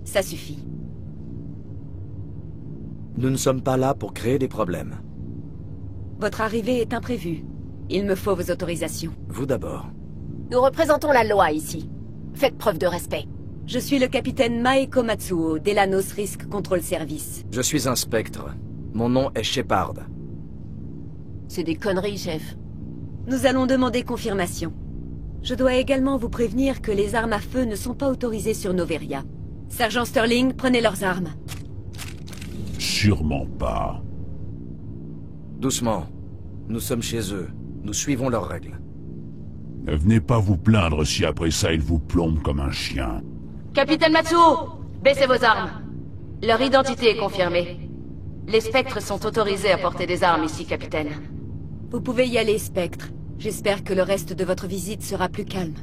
Ça suffit. Nous ne sommes pas là pour créer des problèmes. Votre arrivée est imprévue. Il me faut vos autorisations. Vous d'abord. Nous représentons la loi ici. Faites preuve de respect. Je suis le capitaine Maeko Matsuo, d'Elanos Risk Control Service. Je suis un spectre. Mon nom est Shepard. C'est des conneries, chef. Nous allons demander confirmation. Je dois également vous prévenir que les armes à feu ne sont pas autorisées sur Noveria. Sergent Sterling, prenez leurs armes. Sûrement pas. Doucement. Nous sommes chez eux. Nous suivons leurs règles. Ne venez pas vous plaindre si après ça ils vous plombent comme un chien. Capitaine Matsuo, baissez vos armes. Leur identité est confirmée. Les spectres sont autorisés à porter des armes ici, capitaine. Vous pouvez y aller, Spectre. J'espère que le reste de votre visite sera plus calme.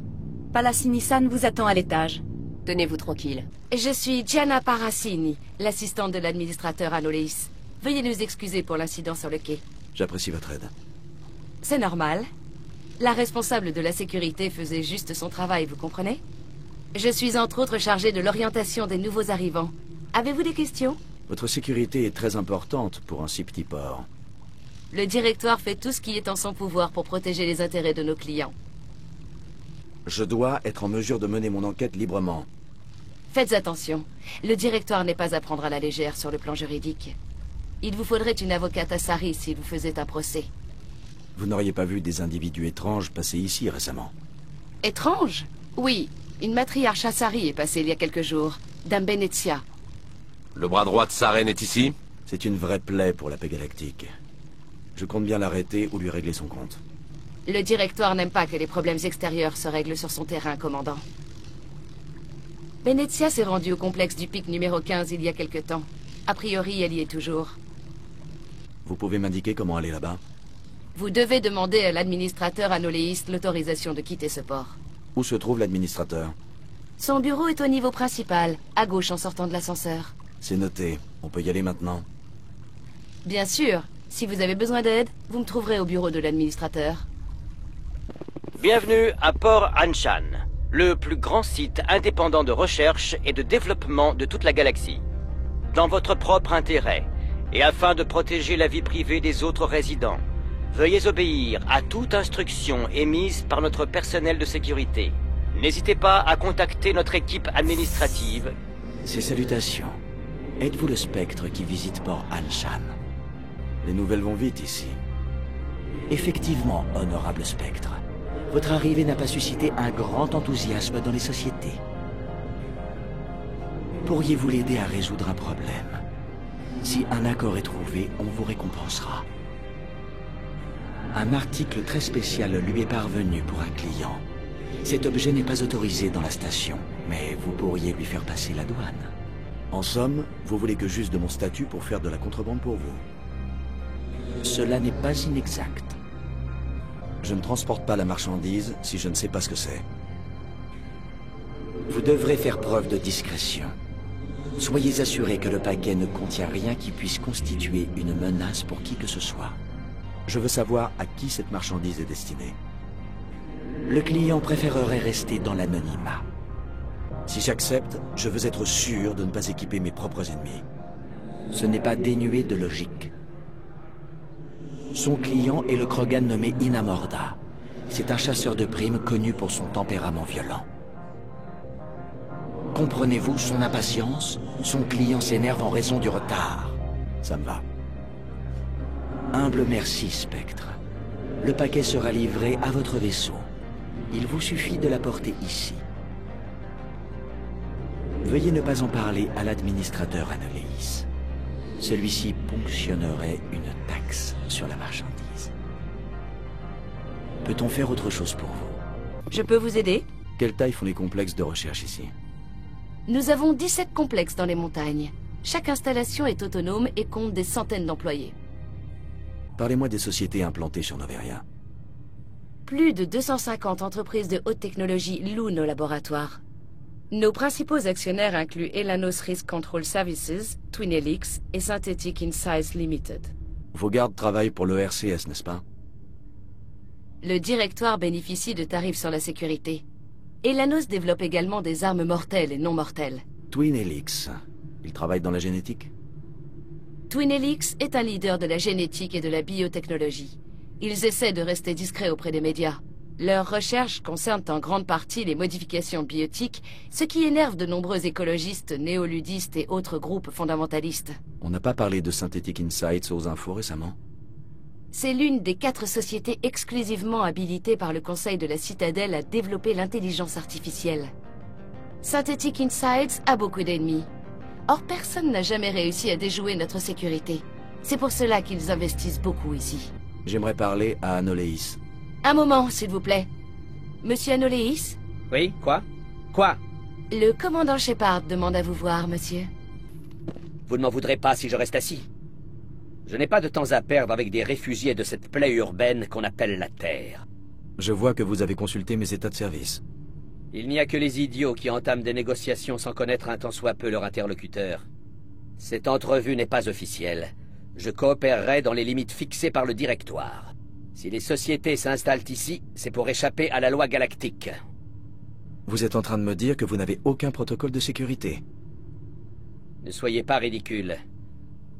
Palassini-san vous attend à l'étage. Tenez-vous tranquille. Je suis Gianna Parassini, l'assistante de l'administrateur Anoleis. Veuillez nous excuser pour l'incident sur le quai. J'apprécie votre aide. C'est normal. La responsable de la sécurité faisait juste son travail, vous comprenez? Je suis entre autres chargée de l'orientation des nouveaux arrivants. Avez-vous des questions? Votre sécurité est très importante pour un si petit port. Le directoire fait tout ce qui est en son pouvoir pour protéger les intérêts de nos clients. Je dois être en mesure de mener mon enquête librement. Faites attention. Le directoire n'est pas à prendre à la légère sur le plan juridique. Il vous faudrait une avocate à Sari s'il vous faisait un procès. Vous n'auriez pas vu des individus étranges passer ici récemment? Étrange? Oui. Une matriarche à Sari est passée il y a quelques jours. Dame Benezia. Le bras droit de Saren est ici? C'est une vraie plaie pour la paix galactique. Je compte bien l'arrêter ou lui régler son compte. Le directoire n'aime pas que les problèmes extérieurs se règlent sur son terrain, commandant. Benezia s'est rendue au complexe du pic numéro 15 il y a quelque temps. A priori, elle y est toujours. Vous pouvez m'indiquer comment aller là-bas? Vous devez demander à l'administrateur Anoleis l'autorisation de quitter ce port. Où se trouve l'administrateur? Son bureau est au niveau principal, à gauche en sortant de l'ascenseur. C'est noté. On peut y aller maintenant. Bien sûr. Si vous avez besoin d'aide, vous me trouverez au bureau de l'administrateur. Bienvenue à Port Anshan, le plus grand site indépendant de recherche et de développement de toute la galaxie. Dans votre propre intérêt, et afin de protéger la vie privée des autres résidents, veuillez obéir à toute instruction émise par notre personnel de sécurité. N'hésitez pas à contacter notre équipe administrative. Ces salutations. Êtes-vous le spectre qui visite Port Anshan? Les nouvelles vont vite ici. Effectivement, honorable spectre. Votre arrivée n'a pas suscité un grand enthousiasme dans les sociétés. Pourriez-vous l'aider à résoudre un problème? Si un accord est trouvé, on vous récompensera. Un article très spécial lui est parvenu pour un client. Cet objet n'est pas autorisé dans la station, mais vous pourriez lui faire passer la douane. En somme, vous voulez que j'use de mon statut pour faire de la contrebande pour vous. Cela n'est pas inexact. Je ne transporte pas la marchandise si je ne sais pas ce que c'est. Vous devrez faire preuve de discrétion. Soyez assuré que le paquet ne contient rien qui puisse constituer une menace pour qui que ce soit. Je veux savoir à qui cette marchandise est destinée. Le client préférerait rester dans l'anonymat. Si j'accepte, je veux être sûr de ne pas équiper mes propres ennemis. Ce n'est pas dénué de logique. Son client est le Krogan nommé Inamorda. C'est un chasseur de primes connu pour son tempérament violent. Comprenez-vous son impatience? Son client s'énerve en raison du retard. Ça me va. Humble merci, Spectre. Le paquet sera livré à votre vaisseau. Il vous suffit de l'apporter ici. Veuillez ne pas en parler à l'administrateur Anoleis. Celui-ci ponctionnerait une taxe sur la marchandise. Peut-on faire autre chose pour vous? Je peux vous aider? Quelle taille font les complexes de recherche ici? Nous avons 17 complexes dans les montagnes. Chaque installation est autonome et compte des centaines d'employés. Parlez-moi des sociétés implantées sur Noveria. Plus de 250 entreprises de haute technologie louent nos laboratoires. Nos principaux actionnaires incluent Elanos Risk Control Services, Twin Helix et Synthetic Insights Limited. Vos gardes travaillent pour le RCS, n'est-ce pas? Le directoire bénéficie de tarifs sur la sécurité. Elanos développe également des armes mortelles et non mortelles. Twin Helix. Il travaille dans la génétique? Twin Helix est un leader de la génétique et de la biotechnologie. Ils essaient de rester discrets auprès des médias. Leurs recherches concernent en grande partie les modifications biotiques, ce qui énerve de nombreux écologistes, néoludistes et autres groupes fondamentalistes. On n'a pas parlé de Synthetic Insights aux infos récemment? C'est l'une des 4 sociétés exclusivement habilitées par le Conseil de la Citadelle à développer l'intelligence artificielle. Synthetic Insights a beaucoup d'ennemis. Or, personne n'a jamais réussi à déjouer notre sécurité. C'est pour cela qu'ils investissent beaucoup ici. J'aimerais parler à Anoleis. Un moment, s'il vous plaît. Monsieur Anoleis? Oui, quoi? Quoi? Le commandant Shepard demande à vous voir, monsieur. Vous ne m'en voudrez pas si je reste assis. Je n'ai pas de temps à perdre avec des réfugiés de cette plaie urbaine qu'on appelle la Terre. Je vois que vous avez consulté mes états de service. Il n'y a que les idiots qui entament des négociations sans connaître un tant soit peu leur interlocuteur. Cette entrevue n'est pas officielle. Je coopérerai dans les limites fixées par le directoire. Si les sociétés s'installent ici, c'est pour échapper à la loi galactique. Vous êtes en train de me dire que vous n'avez aucun protocole de sécurité? Ne soyez pas ridicule.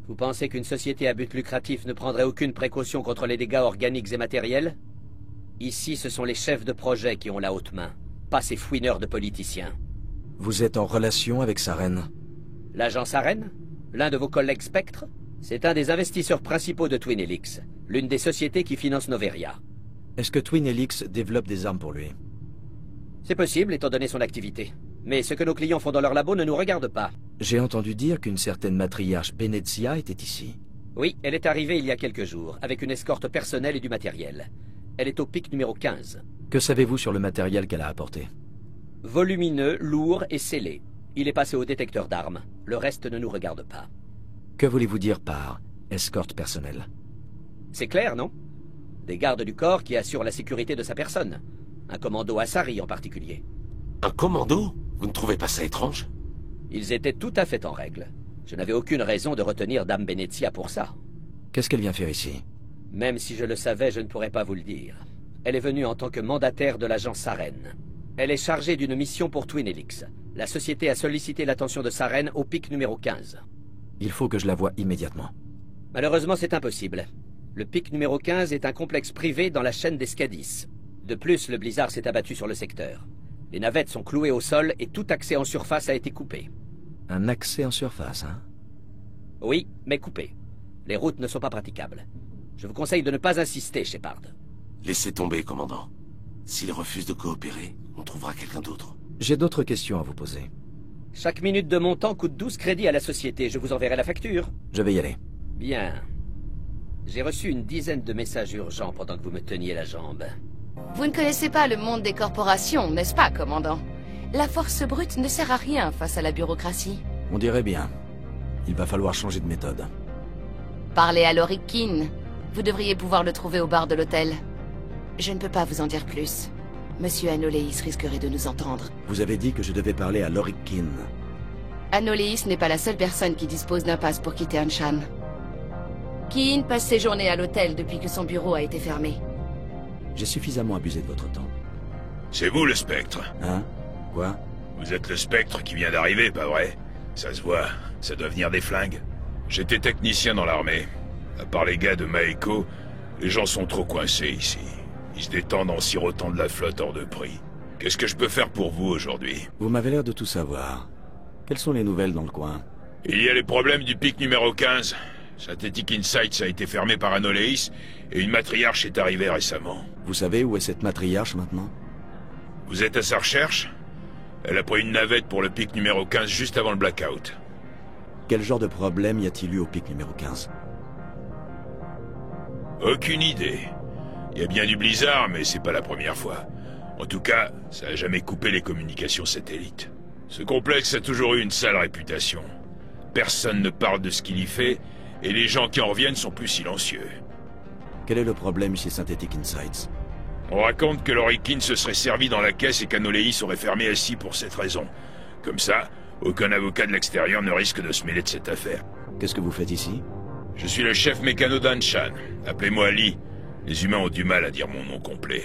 Vous pensez qu'une société à but lucratif ne prendrait aucune précaution contre les dégâts organiques et matériels? Ici, ce sont les chefs de projet qui ont la haute main, pas ces fouineurs de politiciens. Vous êtes en relation avec Saren? L'agent Saren? L'un de vos collègues Spectre? C'est un des investisseurs principaux de Twin Helix, l'une des sociétés qui finance Noveria. Est-ce que Twin Helix développe des armes pour lui? C'est possible, étant donné son activité. Mais ce que nos clients font dans leur labo ne nous regarde pas. J'ai entendu dire qu'une certaine matriarche Benezia était ici. Oui, elle est arrivée il y a quelques jours, avec une escorte personnelle et du matériel. Elle est au pic numéro 15. Que savez-vous sur le matériel qu'elle a apporté? Volumineux, lourd et scellé. Il est passé au détecteur d'armes. Le reste ne nous regarde pas. Que voulez-vous dire par escorte personnelle? C'est clair, non? Des gardes du corps qui assurent la sécurité de sa personne. Un commando Asari en particulier. Un commando? Vous ne trouvez pas ça étrange? Ils étaient tout à fait en règle. Je n'avais aucune raison de retenir Dame Benezia pour ça. Qu'est-ce qu'elle vient faire ici? Même si je le savais, je ne pourrais pas vous le dire. Elle est venue en tant que mandataire de l'agent Saren. Elle est chargée d'une mission pour Twin Helix. La société a sollicité l'attention de Saren au pic numéro 15. Il faut que je la voie immédiatement. Malheureusement, c'est impossible. Le pic numéro 15 est un complexe privé dans la chaîne des Skadis. De plus, le blizzard s'est abattu sur le secteur. Les navettes sont clouées au sol et tout accès en surface a été coupé. Un accès en surface, hein? Oui, mais coupé. Les routes ne sont pas praticables. Je vous conseille de ne pas insister, Shepard. Laissez tomber, commandant. S'il refuse de coopérer, on trouvera quelqu'un d'autre. J'ai d'autres questions à vous poser. Chaque minute de mon temps coûte 12 crédits à la société. Je vous enverrai la facture. Je vais y aller. Bien. J'ai reçu une dizaine de messages urgents pendant que vous me teniez la jambe. Vous ne connaissez pas le monde des corporations, n'est-ce pas, commandant? La force brute ne sert à rien face à la bureaucratie. On dirait bien. Il va falloir changer de méthode. Parlez à Lorik Kin. Vous devriez pouvoir le trouver au bar de l'hôtel. Je ne peux pas vous en dire plus. Monsieur Anoleis risquerait de nous entendre. Vous avez dit que je devais parler à Lorik Kin. Anoleis n'est pas la seule personne qui dispose d'un pass pour quitter Anshan. Kin passe ses journées à l'hôtel depuis que son bureau a été fermé. J'ai suffisamment abusé de votre temps. C'est vous le spectre? Hein? Quoi? Vous êtes le spectre qui vient d'arriver, pas vrai? Ça se voit, ça doit venir des flingues. J'étais technicien dans l'armée. À part les gars de Maeko, les gens sont trop coincés ici. Ils se détendent en sirotant de la flotte hors de prix. Qu'est-ce que je peux faire pour vous aujourd'hui? Vous m'avez l'air de tout savoir. Quelles sont les nouvelles dans le coin? Il y a les problèmes du pic numéro 15. Synthetic Insights a été fermé par Anoleis et une matriarche est arrivée récemment. Vous savez où est cette matriarche maintenant? Vous êtes à sa recherche? Elle a pris une navette pour le pic numéro 15 juste avant le blackout. Quel genre de problème y a-t-il eu au pic numéro 15? Aucune idée. Il y a bien du blizzard, mais c'est pas la première fois. En tout cas, ça a jamais coupé les communications satellites. Ce complexe a toujours eu une sale réputation. Personne ne parle de ce qu'il y fait, et les gens qui en reviennent sont plus silencieux. Quel est le problème chez Synthetic Insights? On raconte que Lorikin se serait servi dans la caisse et qu'Anoleis aurait fermé SI pour cette raison. Comme ça, aucun avocat de l'extérieur ne risque de se mêler de cette affaire. Qu'est-ce que vous faites ici? Je suis le chef mécano d'Anshan. Appelez-moi Lee. Les humains ont du mal à dire mon nom complet.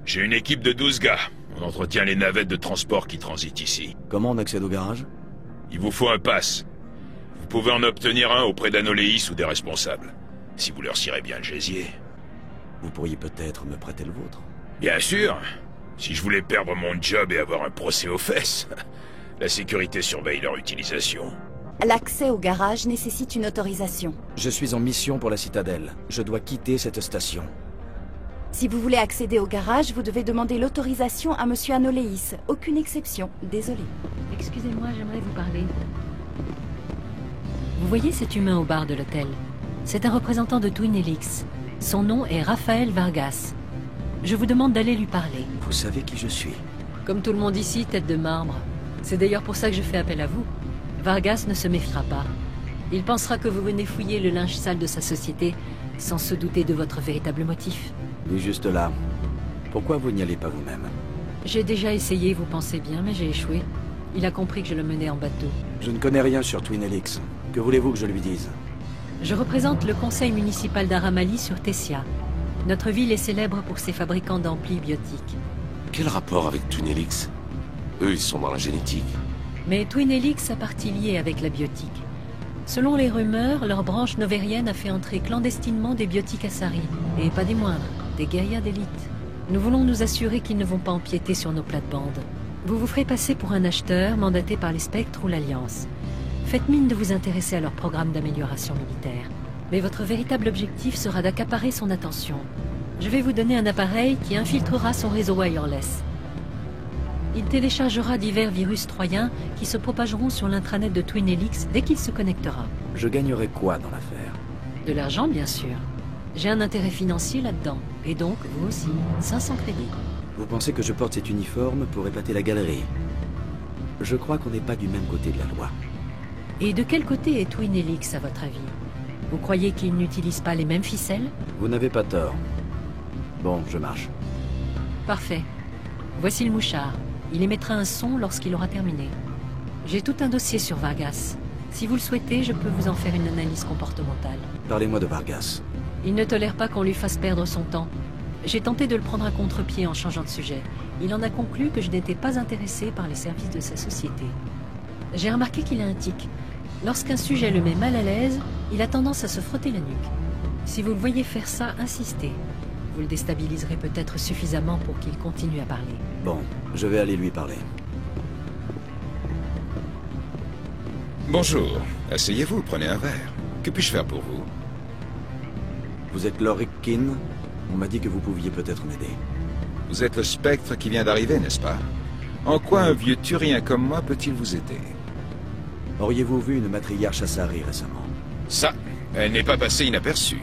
J'ai une équipe de 12 gars. On entretient les navettes de transport qui transitent ici. Comment on accède au garage? Il vous faut un pass. Vous pouvez en obtenir un auprès d'Anoléis ou des responsables, si vous leur cirez bien le gésier. Vous pourriez peut-être me prêter le vôtre? Bien sûr. Si je voulais perdre mon job et avoir un procès aux fesses, la sécurité surveille leur utilisation. L'accès au garage nécessite une autorisation. Je suis en mission pour la citadelle. Je dois quitter cette station. Si vous voulez accéder au garage, vous devez demander l'autorisation à Monsieur Anoléis. Aucune exception. Désolé. Excusez-moi, j'aimerais vous parler. Vous voyez cet humain au bar de l'hôtel? C'est un représentant de Twin Helix. Son nom est Raphaël Vargas. Je vous demande d'aller lui parler. Vous savez qui je suis? Comme tout le monde ici, tête de marbre. C'est d'ailleurs pour ça que je fais appel à vous. Vargas ne se méfiera pas. Il pensera que vous venez fouiller le linge sale de sa société, sans se douter de votre véritable motif. Il est juste là. Pourquoi vous n'y allez pas vous-même? J'ai déjà essayé, vous pensez bien, mais j'ai échoué. Il a compris que je le menais en bateau. Je ne connais rien sur Twin Helix. Que voulez-vous que je lui dise? Je représente le conseil municipal d'Aramali sur Tessia. Notre ville est célèbre pour ses fabricants d'amplis biotiques. Quel rapport avec Twin Helix? Eux, ils sont dans la génétique. Mais Twin Helix a partie liée avec la biotique. Selon les rumeurs, leur branche novérienne a fait entrer clandestinement des biotiques Asari. Et pas des moindres, des guerriers d'élite. Nous voulons nous assurer qu'ils ne vont pas empiéter sur nos plates-bandes. Vous vous ferez passer pour un acheteur mandaté par les Spectres ou l'Alliance. Faites mine de vous intéresser à leur programme d'amélioration militaire. Mais votre véritable objectif sera d'accaparer son attention. Je vais vous donner un appareil qui infiltrera son réseau wireless. Il téléchargera divers virus troyens qui se propageront sur l'intranet de Twin Helix dès qu'il se connectera. Je gagnerai quoi dans l'affaire? De l'argent, bien sûr. J'ai un intérêt financier là-dedans. Et donc, vous aussi, 500 crédits. Vous pensez que je porte cet uniforme pour épater la galerie? Je crois qu'on n'est pas du même côté de la loi. Et de quel côté est Twin Helix, à votre avis? Vous croyez qu'ils n'utilisent pas les mêmes ficelles? Vous n'avez pas tort. Bon, je marche. Parfait. Voici le mouchard. Il émettra un son lorsqu'il aura terminé. J'ai tout un dossier sur Vargas. Si vous le souhaitez, je peux vous en faire une analyse comportementale. Parlez-moi de Vargas. Il ne tolère pas qu'on lui fasse perdre son temps. J'ai tenté de le prendre à contre-pied en changeant de sujet. Il en a conclu que je n'étais pas intéressé par les services de sa société. J'ai remarqué qu'il a un tic. Lorsqu'un sujet le met mal à l'aise, il a tendance à se frotter la nuque. Si vous le voyez faire ça, insistez. Vous le déstabiliserez peut-être suffisamment pour qu'il continue à parler. Bon, je vais aller lui parler. Bonjour. Asseyez-vous, prenez un verre. Que puis-je faire pour vous? Vous êtes Lord Ripkin? On m'a dit que vous pouviez peut-être m'aider. Vous êtes le spectre qui vient d'arriver, n'est-ce pas? En quoi un vieux turien comme moi peut-il vous aider? Auriez-vous vu une matriarche Asari récemment? Ça, elle n'est pas passée inaperçue.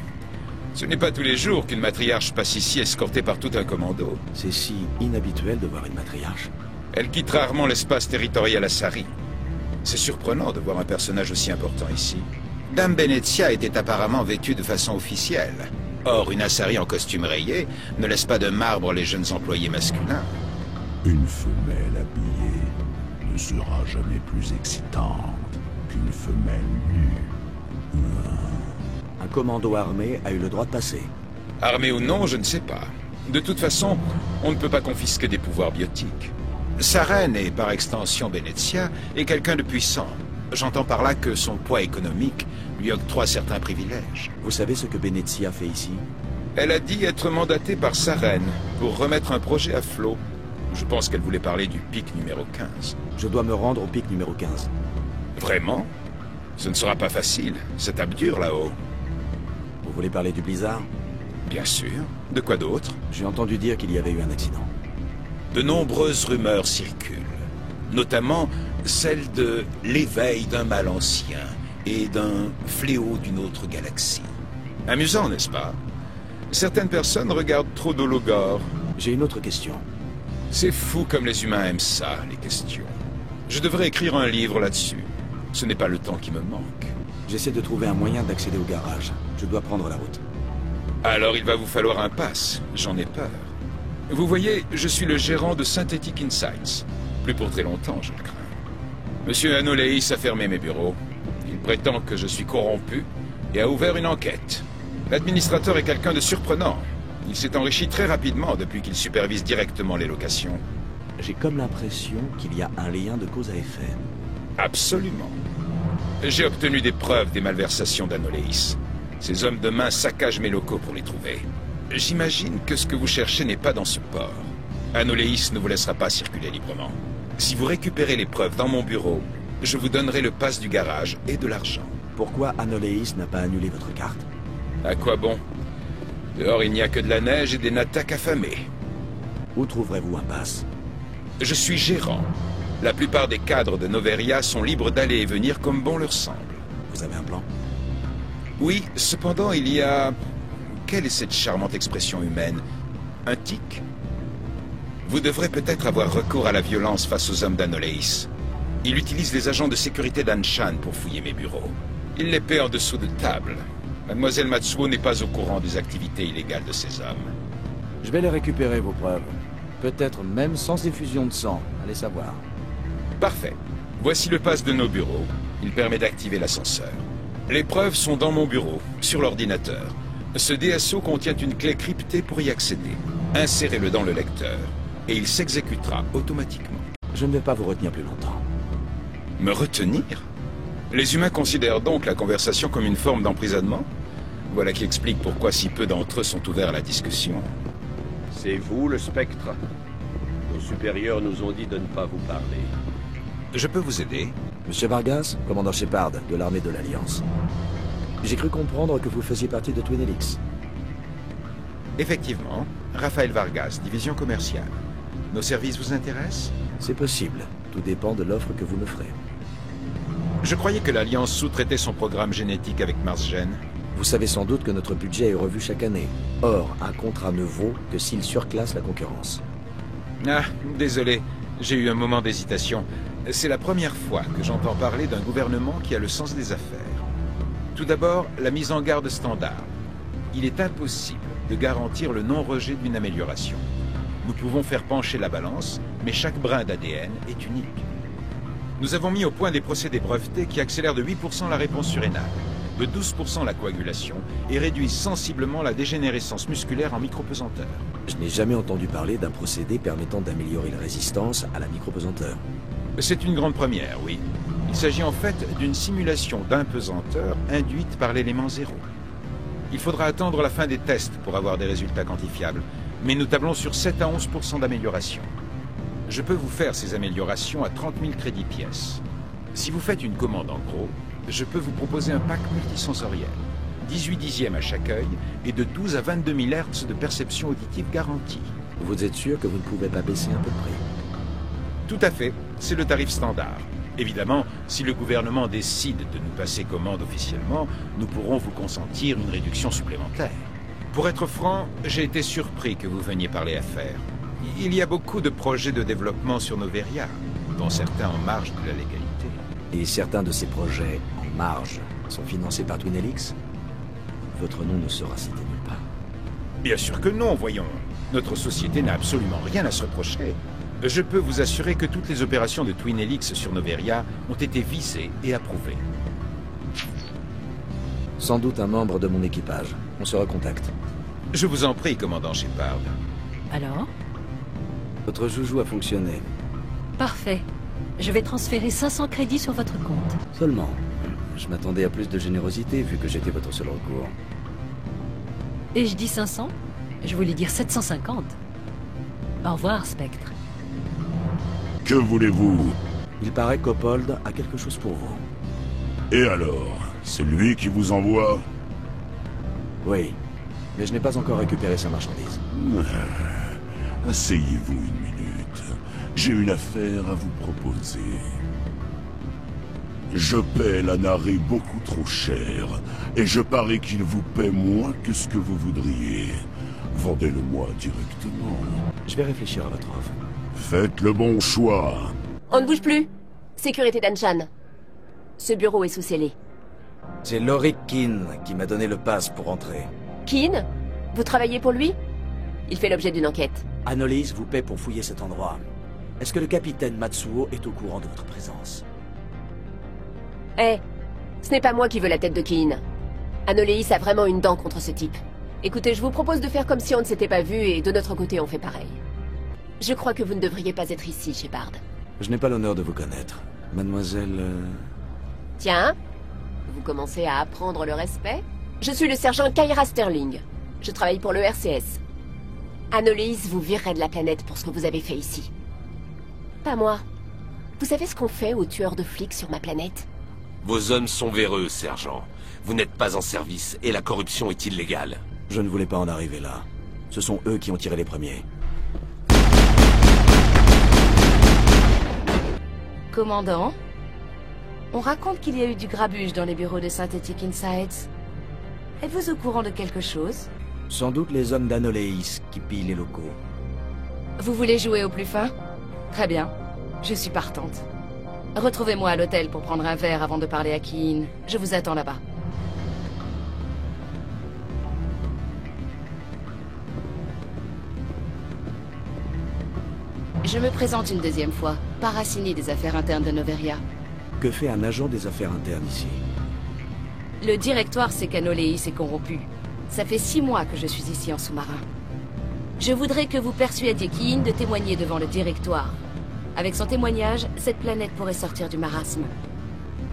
Ce n'est pas tous les jours qu'une matriarche passe ici escortée par tout un commando. C'est si inhabituel de voir une matriarche. Elle quitte rarement l'espace territorial Asari. C'est surprenant de voir un personnage aussi important ici. Dame Benezia était apparemment vêtue de façon officielle. Or, une Asari en costume rayé ne laisse pas de marbre les jeunes employés masculins. Une femelle habillée ne sera jamais plus excitante qu'une femelle nue. Un commando armé a eu le droit de passer. Armé ou non, je ne sais pas. De toute façon, on ne peut pas confisquer des pouvoirs biotiques. Sa reine, et par extension Benezia, est quelqu'un de puissant. J'entends par là que son poids économique lui octroie certains privilèges. Vous savez ce que Benezia fait ici? Elle a dit être mandatée par sa reine pour remettre un projet à flot. Je pense qu'elle voulait parler du pic numéro 15. Je dois me rendre au pic numéro 15. Vraiment? Ce ne sera pas facile. C'est dur là-haut. Vous voulez parler du blizzard? Bien sûr. De quoi d'autre? J'ai entendu dire qu'il y avait eu un accident. De nombreuses rumeurs circulent. Notamment celle de l'éveil d'un mal ancien et d'un fléau d'une autre galaxie. Amusant, n'est-ce pas? Certaines personnes regardent trop d'Hologor. J'ai une autre question. C'est fou comme les humains aiment ça, les questions. Je devrais écrire un livre là-dessus. Ce n'est pas le temps qui me manque. J'essaie de trouver un moyen d'accéder au garage. Je dois prendre la route. Alors il va vous falloir un pass. J'en ai peur. Vous voyez, je suis le gérant de Synthetic Insights. Plus pour très longtemps, je le crains. Monsieur Anoléis a fermé mes bureaux. Il prétend que je suis corrompu et a ouvert une enquête. L'administrateur est quelqu'un de surprenant. Il s'est enrichi très rapidement depuis qu'il supervise directement les locations. J'ai comme l'impression qu'il y a un lien de cause à effet. Absolument. J'ai obtenu des preuves des malversations d'Anoleis. Ces hommes de main saccagent mes locaux pour les trouver. J'imagine que ce que vous cherchez n'est pas dans ce port. Anoleis ne vous laissera pas circuler librement. Si vous récupérez les preuves dans mon bureau, je vous donnerai le pass du garage et de l'argent. Pourquoi Anoleis n'a pas annulé votre carte? À quoi bon? Dehors, il n'y a que de la neige et des natak affamés. Où trouverez-vous un pass? Je suis gérant. La plupart des cadres de Noveria sont libres d'aller et venir comme bon leur semble. Vous avez un plan? Oui, cependant, il y a... Quelle est cette charmante expression humaine? Un tic? Vous devrez peut-être avoir recours à la violence face aux hommes d'Anoleis. Il utilise les agents de sécurité d'Anshan pour fouiller mes bureaux. Il les paie en dessous de table. Mademoiselle Matsuo n'est pas au courant des activités illégales de ces hommes. Je vais les récupérer, vos preuves. Peut-être même sans effusion de sang, allez savoir. Parfait. Voici le pass de nos bureaux. Il permet d'activer l'ascenseur. Les preuves sont dans mon bureau, sur l'ordinateur. Ce DSO contient une clé cryptée pour y accéder. Insérez-le dans le lecteur, et il s'exécutera automatiquement. Je ne vais pas vous retenir plus longtemps. Me retenir? Les humains considèrent donc la conversation comme une forme d'emprisonnement? Voilà qui explique pourquoi si peu d'entre eux sont ouverts à la discussion. C'est vous, le spectre? Nos supérieurs nous ont dit de ne pas vous parler. Je peux vous aider? Monsieur Vargas, commandant Shepard, de l'armée de l'Alliance. J'ai cru comprendre que vous faisiez partie de Twin Helix. Effectivement. Raphaël Vargas, division commerciale. Nos services vous intéressent? C'est possible. Tout dépend de l'offre que vous me ferez. Je croyais que l'Alliance sous-traitait son programme génétique avec Marsgen. Vous savez sans doute que notre budget est revu chaque année. Or, un contrat ne vaut que s'il surclasse la concurrence. Ah, désolé. J'ai eu un moment d'hésitation. C'est la première fois que j'entends parler d'un gouvernement qui a le sens des affaires. Tout d'abord, la mise en garde standard. Il est impossible de garantir le non-rejet d'une amélioration. Nous pouvons faire pencher la balance, mais chaque brin d'ADN est unique. Nous avons mis au point des procédés brevetés qui accélèrent de 8% la réponse surrénale, de 12% la coagulation et réduisent sensiblement la dégénérescence musculaire en micropesanteur. Je n'ai jamais entendu parler d'un procédé permettant d'améliorer la résistance à la micropesanteur. C'est une grande première, oui. Il s'agit en fait d'une simulation d'impesanteur induite par l'élément zéro. Il faudra attendre la fin des tests pour avoir des résultats quantifiables, mais nous tablons sur 7 à 11% d'amélioration. Je peux vous faire ces améliorations à 30 000 crédits pièces. Si vous faites une commande en gros, je peux vous proposer un pack multisensoriel, 18 dixièmes à chaque œil et de 12 à 22 000 Hz de perception auditive garantie. Vous êtes sûr que vous ne pouvez pas baisser un peu le prix? Tout à fait, c'est le tarif standard. Évidemment, si le gouvernement décide de nous passer commande officiellement, nous pourrons vous consentir une réduction supplémentaire. Pour être franc, j'ai été surpris que vous veniez parler affaires. Il y a beaucoup de projets de développement sur Noveria, dont certains en marge de la légalité. Et certains de ces projets en marge sont financés par Twin Helix? Votre nom ne sera cité nulle part. Bien sûr que non, voyons. Notre société n'a absolument rien à se reprocher. Je peux vous assurer que toutes les opérations de Twin Helix sur Noveria ont été visées et approuvées. Sans doute un membre de mon équipage. On se recontacte. Je vous en prie, commandant Shepard. Alors? Votre joujou a fonctionné. Parfait. Je vais transférer 500 crédits sur votre compte. Seulement. Je m'attendais à plus de générosité vu que j'étais votre seul recours. Et je dis 500? Je voulais dire 750. Au revoir, Spectre. Que voulez-vous? Il paraît qu'Opold a quelque chose pour vous. Et alors? C'est lui qui vous envoie? Oui, mais je n'ai pas encore récupéré sa marchandise. Asseyez-vous une minute. J'ai une affaire à vous proposer. Je paie l'Anaré beaucoup trop cher, et je parie qu'il vous paie moins que ce que vous voudriez. Vendez-le-moi directement. Je vais réfléchir à votre offre. Faites le bon choix. On ne bouge plus. Sécurité d'Anshan. Ce bureau est sous scellé. C'est Lorik Keane qui m'a donné le pass pour entrer. Keane? Vous travaillez pour lui? Il fait l'objet d'une enquête. Anoleis vous paie pour fouiller cet endroit. Est-ce que le capitaine Matsuo est au courant de votre présence? Ce n'est pas moi qui veux la tête de Keane. Anoleis a vraiment une dent contre ce type. Écoutez, je vous propose de faire comme si on ne s'était pas vu et de notre côté on fait pareil. Je crois que vous ne devriez pas être ici, Shepard. Je n'ai pas l'honneur de vous connaître. Mademoiselle... Tiens, vous commencez à apprendre le respect? Je suis le sergent Kyra Sterling. Je travaille pour le RCS. Anoléis vous virerait de la planète pour ce que vous avez fait ici. Pas moi. Vous savez ce qu'on fait aux tueurs de flics sur ma planète? Vos hommes sont véreux, sergent. Vous n'êtes pas en service et la corruption est illégale. Je ne voulais pas en arriver là. Ce sont eux qui ont tiré les premiers. Commandant, on raconte qu'il y a eu du grabuge dans les bureaux de Synthetic Insights. Êtes-vous au courant de quelque chose? Sans doute les hommes d'Anoléis qui pillent les locaux. Vous voulez jouer au plus fin? Très bien, je suis partante. Retrouvez-moi à l'hôtel pour prendre un verre avant de parler à Kiin. Je vous attends là-bas. Je me présente une deuxième fois, Paracini des affaires internes de Noveria. Que fait un agent des affaires internes ici? Le directoire sait qu'Anoléis est corrompu. Ça fait 6 mois que je suis ici en sous-marin. Je voudrais que vous persuadiez Kiin de témoigner devant le directoire. Avec son témoignage, cette planète pourrait sortir du marasme.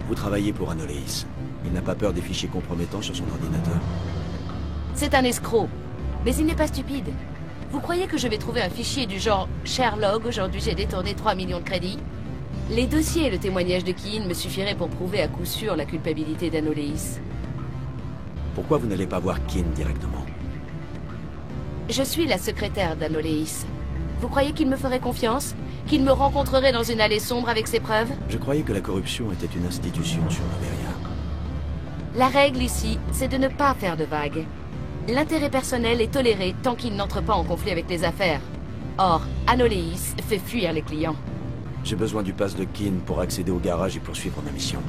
Vous travaillez pour Anoléis. Il n'a pas peur des fichiers compromettants sur son ordinateur. C'est un escroc, mais il n'est pas stupide. Vous croyez que je vais trouver un fichier du genre Sherlock, aujourd'hui j'ai détourné 3 millions de crédits? Les dossiers et le témoignage de Kiin me suffiraient pour prouver à coup sûr la culpabilité d'Anoléis. Pourquoi vous n'allez pas voir Kiin directement? Je suis la secrétaire d'Anoléis. Vous croyez qu'il me ferait confiance? Qu'il me rencontrerait dans une allée sombre avec ses preuves? Je croyais que la corruption était une institution sur Noveria. La règle ici, c'est de ne pas faire de vagues. L'intérêt personnel est toléré tant qu'il n'entre pas en conflit avec les affaires. Or, Anoléis fait fuir les clients. J'ai besoin du pass de Kiin pour accéder au garage et poursuivre ma mission.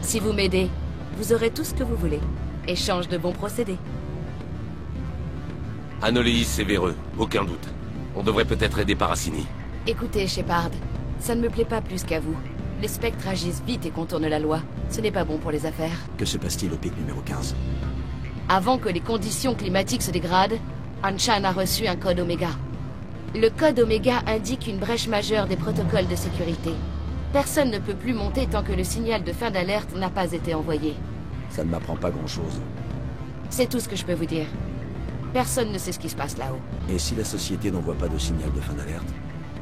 Si vous m'aidez, vous aurez tout ce que vous voulez. Échange de bons procédés. Anoléis est véreux, aucun doute. On devrait peut-être aider Paracini. Écoutez, Shepard, ça ne me plaît pas plus qu'à vous. Les spectres agissent vite et contournent la loi. Ce n'est pas bon pour les affaires. Que se passe-t-il au pic numéro 15? Avant que les conditions climatiques se dégradent, Anshan a reçu un code Oméga. Le code Oméga indique une brèche majeure des protocoles de sécurité. Personne ne peut plus monter tant que le signal de fin d'alerte n'a pas été envoyé. Ça ne m'apprend pas grand-chose. C'est tout ce que je peux vous dire. Personne ne sait ce qui se passe là-haut. Et si la société n'envoie pas de signal de fin d'alerte?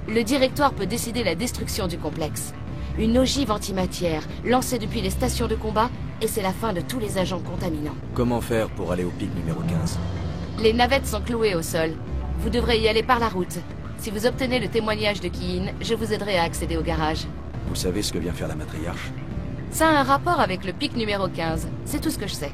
Le directoire peut décider la destruction du complexe. Une ogive antimatière, lancée depuis les stations de combat, et c'est la fin de tous les agents contaminants. Comment faire pour aller au pic numéro 15? Les navettes sont clouées au sol. Vous devrez y aller par la route. Si vous obtenez le témoignage de Kiin, je vous aiderai à accéder au garage. Vous savez ce que vient faire la matriarche? Ça a un rapport avec le pic numéro 15, c'est tout ce que je sais.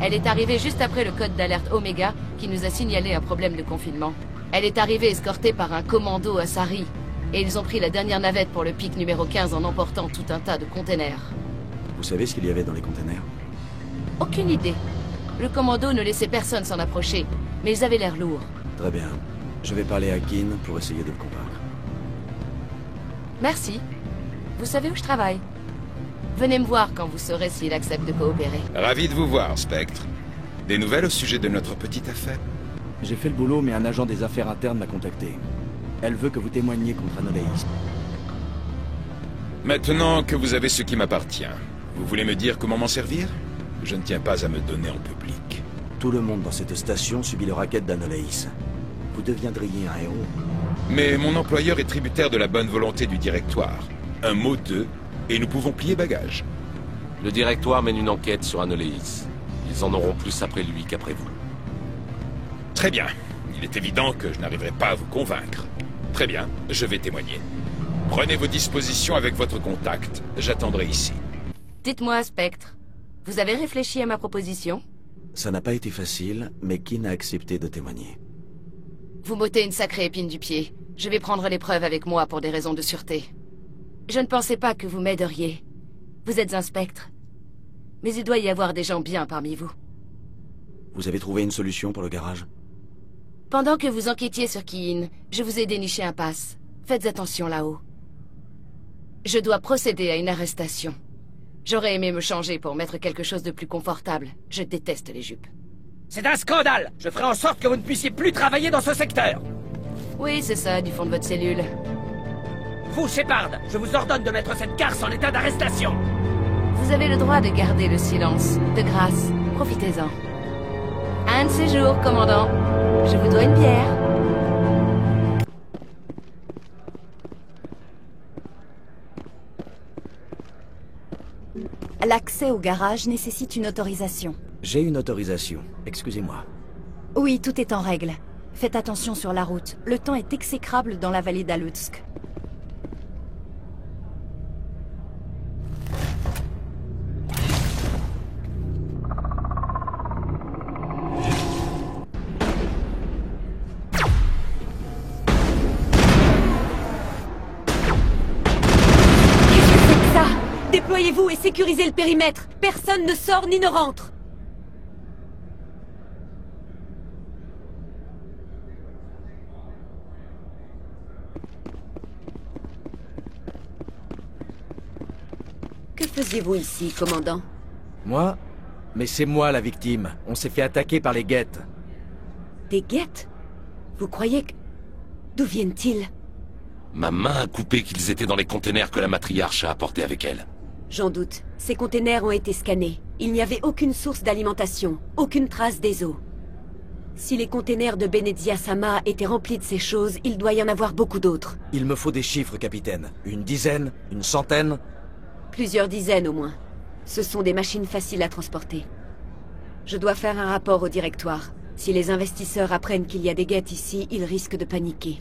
Elle est arrivée juste après le code d'alerte Oméga qui nous a signalé un problème de confinement. Elle est arrivée escortée par un commando Asari. Et ils ont pris la dernière navette pour le pic numéro 15 en emportant tout un tas de containers. Vous savez ce qu'il y avait dans les containers? Aucune idée. Le commando ne laissait personne s'en approcher, mais ils avaient l'air lourds. Très bien. Je vais parler à Kiin pour essayer de le convaincre. Merci. Vous savez où je travaille? Venez me voir quand vous saurez s'il accepte de coopérer. Ravi de vous voir, Spectre. Des nouvelles au sujet de notre petite affaire? J'ai fait le boulot, mais un agent des affaires internes m'a contacté. Elle veut que vous témoigniez contre Anoléis. Maintenant que vous avez ce qui m'appartient, vous voulez me dire comment m'en servir? Je ne tiens pas à me donner en public. Tout le monde dans cette station subit le racket d'Anoléis. Vous deviendriez un héros. Mais mon employeur est tributaire de la bonne volonté du directoire. Un mot d'eux, et nous pouvons plier bagages. Le directoire mène une enquête sur Anoléis. Ils en auront plus après lui qu'après vous. Très bien. Il est évident que je n'arriverai pas à vous convaincre. Très bien, je vais témoigner. Prenez vos dispositions avec votre contact. J'attendrai ici. Dites-moi, Spectre, vous avez réfléchi à ma proposition? Ça n'a pas été facile, mais Kiin a accepté de témoigner. Vous m'ôtez une sacrée épine du pied. Je vais prendre les preuves avec moi pour des raisons de sûreté. Je ne pensais pas que vous m'aideriez. Vous êtes un spectre. Mais il doit y avoir des gens bien parmi vous. Vous avez trouvé une solution pour le garage? Pendant que vous enquêtiez sur Kiin, je vous ai déniché un pass. Faites attention là-haut. Je dois procéder à une arrestation. J'aurais aimé me changer pour mettre quelque chose de plus confortable. Je déteste les jupes. C'est un scandale! Je ferai en sorte que vous ne puissiez plus travailler dans ce secteur! Oui, c'est ça, du fond de votre cellule. Vous, Shepard, je vous ordonne de mettre cette garce en état d'arrestation. Vous avez le droit de garder le silence. De grâce, profitez-en. Un de ces jours, commandant. Je vous dois une bière. L'accès au garage nécessite une autorisation. J'ai une autorisation. Excusez-moi. Oui, tout est en règle. Faites attention sur la route. Le temps est exécrable dans la vallée d'Alutsk. Déployez-vous et sécurisez le périmètre. Personne ne sort ni ne rentre. Que faisiez-vous ici, commandant? Moi? Mais c'est moi la victime. On s'est fait attaquer par les guettes. Des guettes? Vous croyez que... D'où viennent-ils? Ma main a coupé qu'ils étaient dans les containers que la matriarche a apportés avec elle. J'en doute. Ces containers ont été scannés. Il n'y avait aucune source d'alimentation, aucune trace des eaux. Si les containers de Benezia Sama étaient remplis de ces choses, il doit y en avoir beaucoup d'autres. Il me faut des chiffres, capitaine. Une dizaine? Une centaine? Plusieurs dizaines au moins. Ce sont des machines faciles à transporter. Je dois faire un rapport au directoire. Si les investisseurs apprennent qu'il y a des guettes ici, ils risquent de paniquer.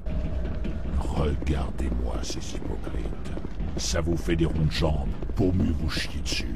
Regardez-moi ces hypocrites. Ça vous fait des ronds de jambes pour mieux vous chier dessus.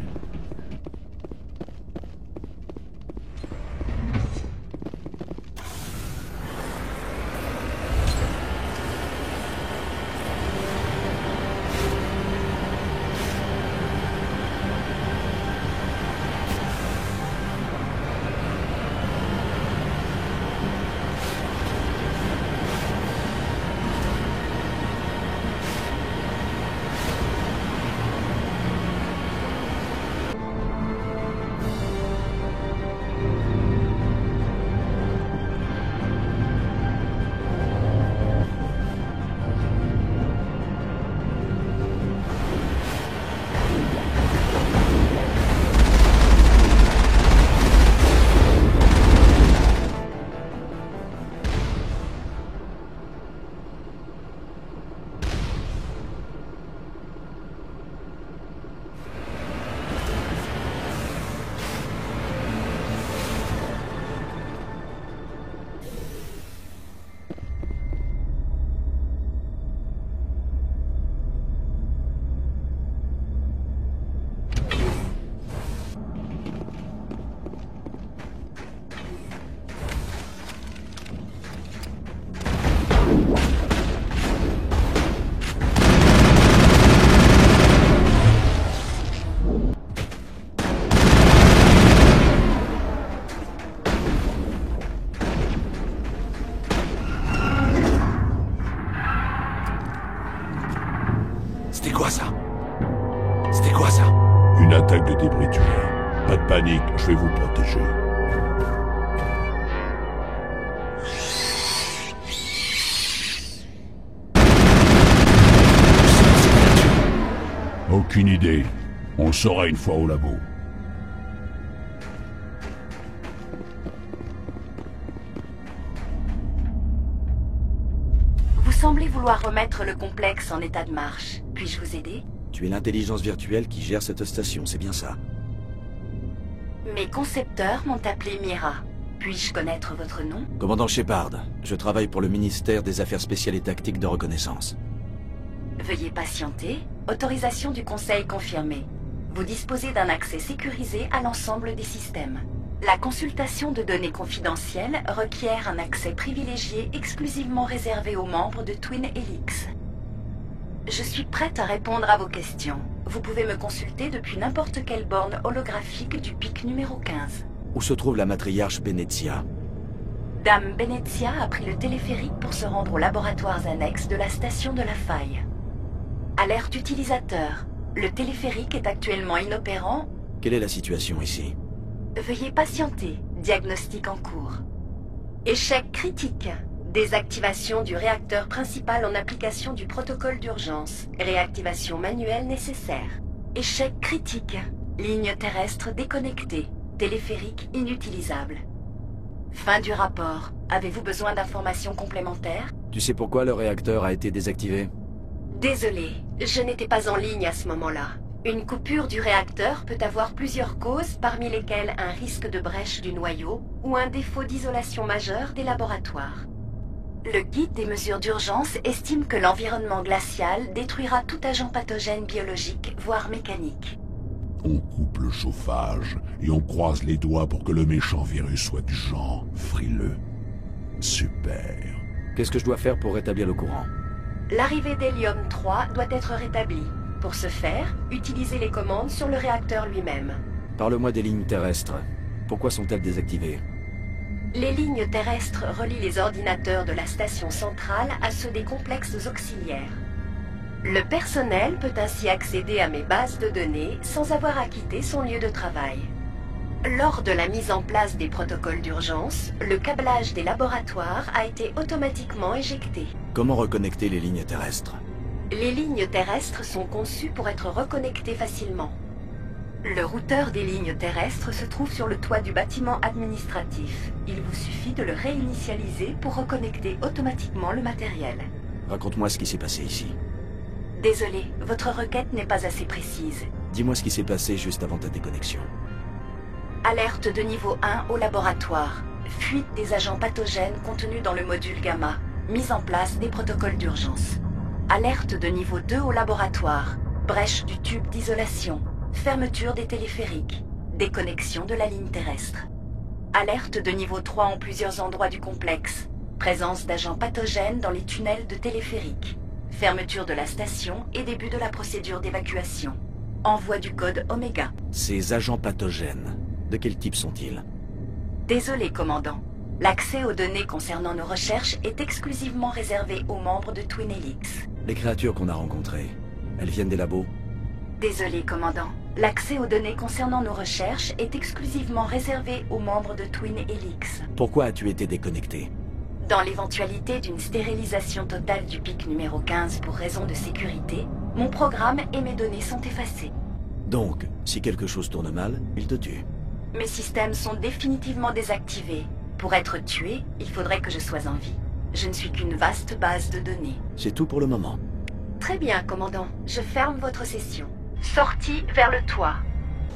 C'était quoi ça? C'était quoi ça? Une attaque de débrideur. Pas de panique, je vais vous protéger. Aucune idée. On le saura une fois au labo. Vous semblez vouloir remettre le complexe en état de marche. Puis-je vous aider? Tu es l'intelligence virtuelle qui gère cette station, c'est bien ça? Mes concepteurs m'ont appelé Mira. Puis-je connaître votre nom? Commandant Shepard, je travaille pour le ministère des Affaires spéciales et tactiques de reconnaissance. Veuillez patienter. Autorisation du Conseil confirmée. Vous disposez d'un accès sécurisé à l'ensemble des systèmes. La consultation de données confidentielles requiert un accès privilégié exclusivement réservé aux membres de Twin Helix. Je suis prête à répondre à vos questions. Vous pouvez me consulter depuis n'importe quelle borne holographique du pic numéro 15. Où se trouve la matriarche Benezia? Dame Benezia a pris le téléphérique pour se rendre aux laboratoires annexes de la station de la faille. Alerte utilisateur. Le téléphérique est actuellement inopérant. Quelle est la situation ici? Veuillez patienter. Diagnostic en cours. Échec critique. Désactivation du réacteur principal en application du protocole d'urgence. Réactivation manuelle nécessaire. Échec critique. Ligne terrestre déconnectée. Téléphérique inutilisable. Fin du rapport. Avez-vous besoin d'informations complémentaires? Tu sais pourquoi le réacteur a été désactivé? Désolé, je n'étais pas en ligne à ce moment-là. Une coupure du réacteur peut avoir plusieurs causes, parmi lesquelles un risque de brèche du noyau ou un défaut d'isolation majeur des laboratoires. Le guide des mesures d'urgence estime que l'environnement glacial détruira tout agent pathogène biologique, voire mécanique. On coupe le chauffage et on croise les doigts pour que le méchant virus soit du genre frileux. Super. Qu'est-ce que je dois faire pour rétablir le courant? L'arrivée d'hélium 3 doit être rétablie. Pour ce faire, utilisez les commandes sur le réacteur lui-même. Parle-moi des lignes terrestres. Pourquoi sont-elles désactivées? Les lignes terrestres relient les ordinateurs de la station centrale à ceux des complexes auxiliaires. Le personnel peut ainsi accéder à mes bases de données sans avoir à quitter son lieu de travail. Lors de la mise en place des protocoles d'urgence, le câblage des laboratoires a été automatiquement éjecté. Comment reconnecter les lignes terrestres? Les lignes terrestres sont conçues pour être reconnectées facilement. Le routeur des lignes terrestres se trouve sur le toit du bâtiment administratif. Il vous suffit de le réinitialiser pour reconnecter automatiquement le matériel. Raconte-moi ce qui s'est passé ici. Désolé, votre requête n'est pas assez précise. Dis-moi ce qui s'est passé juste avant ta déconnexion. Alerte de niveau 1 au laboratoire. Fuite des agents pathogènes contenus dans le module Gamma. Mise en place des protocoles d'urgence. Alerte de niveau 2 au laboratoire. Brèche du tube d'isolation. Fermeture des téléphériques. Déconnexion de la ligne terrestre. Alerte de niveau 3 en plusieurs endroits du complexe. Présence d'agents pathogènes dans les tunnels de téléphérique. Fermeture de la station et début de la procédure d'évacuation. Envoi du code Oméga. Ces agents pathogènes, de quel type sont-ils? Désolé, commandant. L'accès aux données concernant nos recherches est exclusivement réservé aux membres de Twin Helix. Les créatures qu'on a rencontrées, elles viennent des labos? Désolé, commandant. L'accès aux données concernant nos recherches est exclusivement réservé aux membres de Twin Helix. Pourquoi as-tu été déconnecté? Dans l'éventualité d'une stérilisation totale du pic numéro 15 pour raison de sécurité, mon programme et mes données sont effacés. Donc, si quelque chose tourne mal, il te tue. Mes systèmes sont définitivement désactivés. Pour être tué, il faudrait que je sois en vie. Je ne suis qu'une vaste base de données. C'est tout pour le moment. Très bien, commandant. Je ferme votre session. Sortie vers le toit.